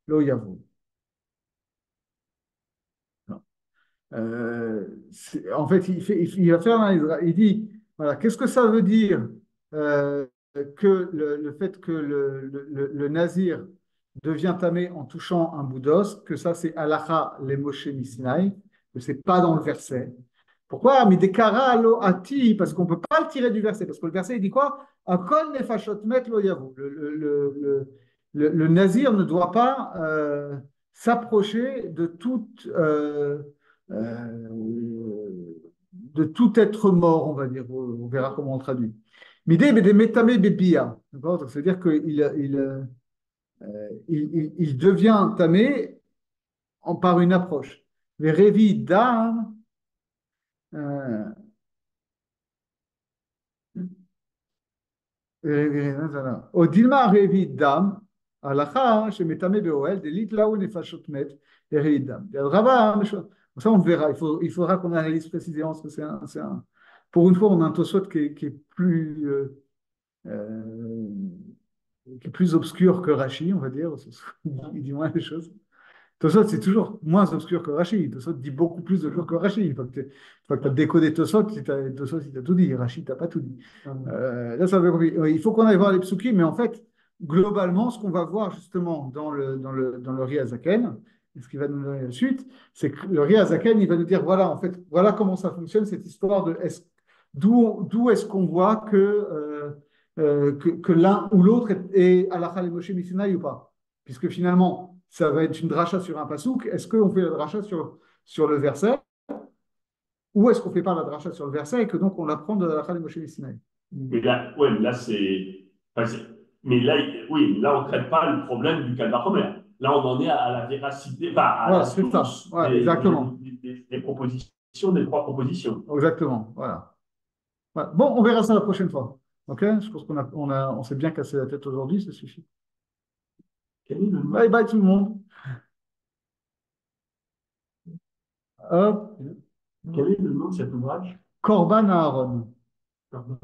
lo yavou. En fait, il va faire un, il dit, voilà, qu'est-ce que ça veut dire que le fait que le nazir devient tamé en touchant un bout d'os, que ça c'est halacha les Moshe Misinaï, que c'est pas dans le verset. Pourquoi? Mais des kara lo ati, parce qu'on peut pas le tirer du verset, parce que le verset il dit quoi? Akol nefashot met lo yavo. Le nazir ne doit pas s'approcher de tout être mort, on va dire. On verra comment on le traduit. Midé des métamé bébia. C'est-à-dire qu'il il devient tamé par une approche. Verevi Dam, euh, au Dilma Revi Dam, Alacha, Shemetame Beoel, Delit Laou Nefashot Met, et Revi Dam. Ça, on verra. Il faudra qu'on analyse précisément ce que pour une fois, on a un Tosot qui est plus. Euh, qui est plus obscur que Rashi, on va dire. Il dit moins les choses. Tosot, c'est toujours moins obscur que Rashi. Tosot dit beaucoup plus de choses que Rashi. Une fois que tu as décodé Tosot, si tu as tout dit. Rashi, tu n'as pas tout dit. Là, ça veut dire, il faut qu'on aille voir les psukim, mais en fait, globalement, ce qu'on va voir justement dans le Riazaken, et ce qui va nous donner la suite, c'est que le Riazaken, il va nous dire voilà, en fait, voilà comment ça fonctionne, cette histoire de d'où est-ce qu'on voit que l'un ou l'autre est halakha le Moshe Missinaï ou pas. Puisque finalement, ça va être une dracha sur un pasouk. Est-ce qu'on fait la dracha sur le verset ou est-ce qu'on ne fait pas la dracha sur le verset et que donc on l'apprend de halakha le Moshe Missinaï? Mais là, ouais, là mais là, oui, là, on ne traite pas le problème du calvachomer. Là, on en est à la véracité, enfin, à la Voilà, c'est ça. source Voilà, exactement. des propositions, des trois propositions. Exactement. Voilà. Voilà. Bon, on verra ça la prochaine fois. OK? Je pense on s'est bien cassé la tête aujourd'hui, ça suffit. Quel est le nom? Bye bye tout le monde. Hop. Quel est le nom de cet ouvrage? Corban Aaron. Pardon.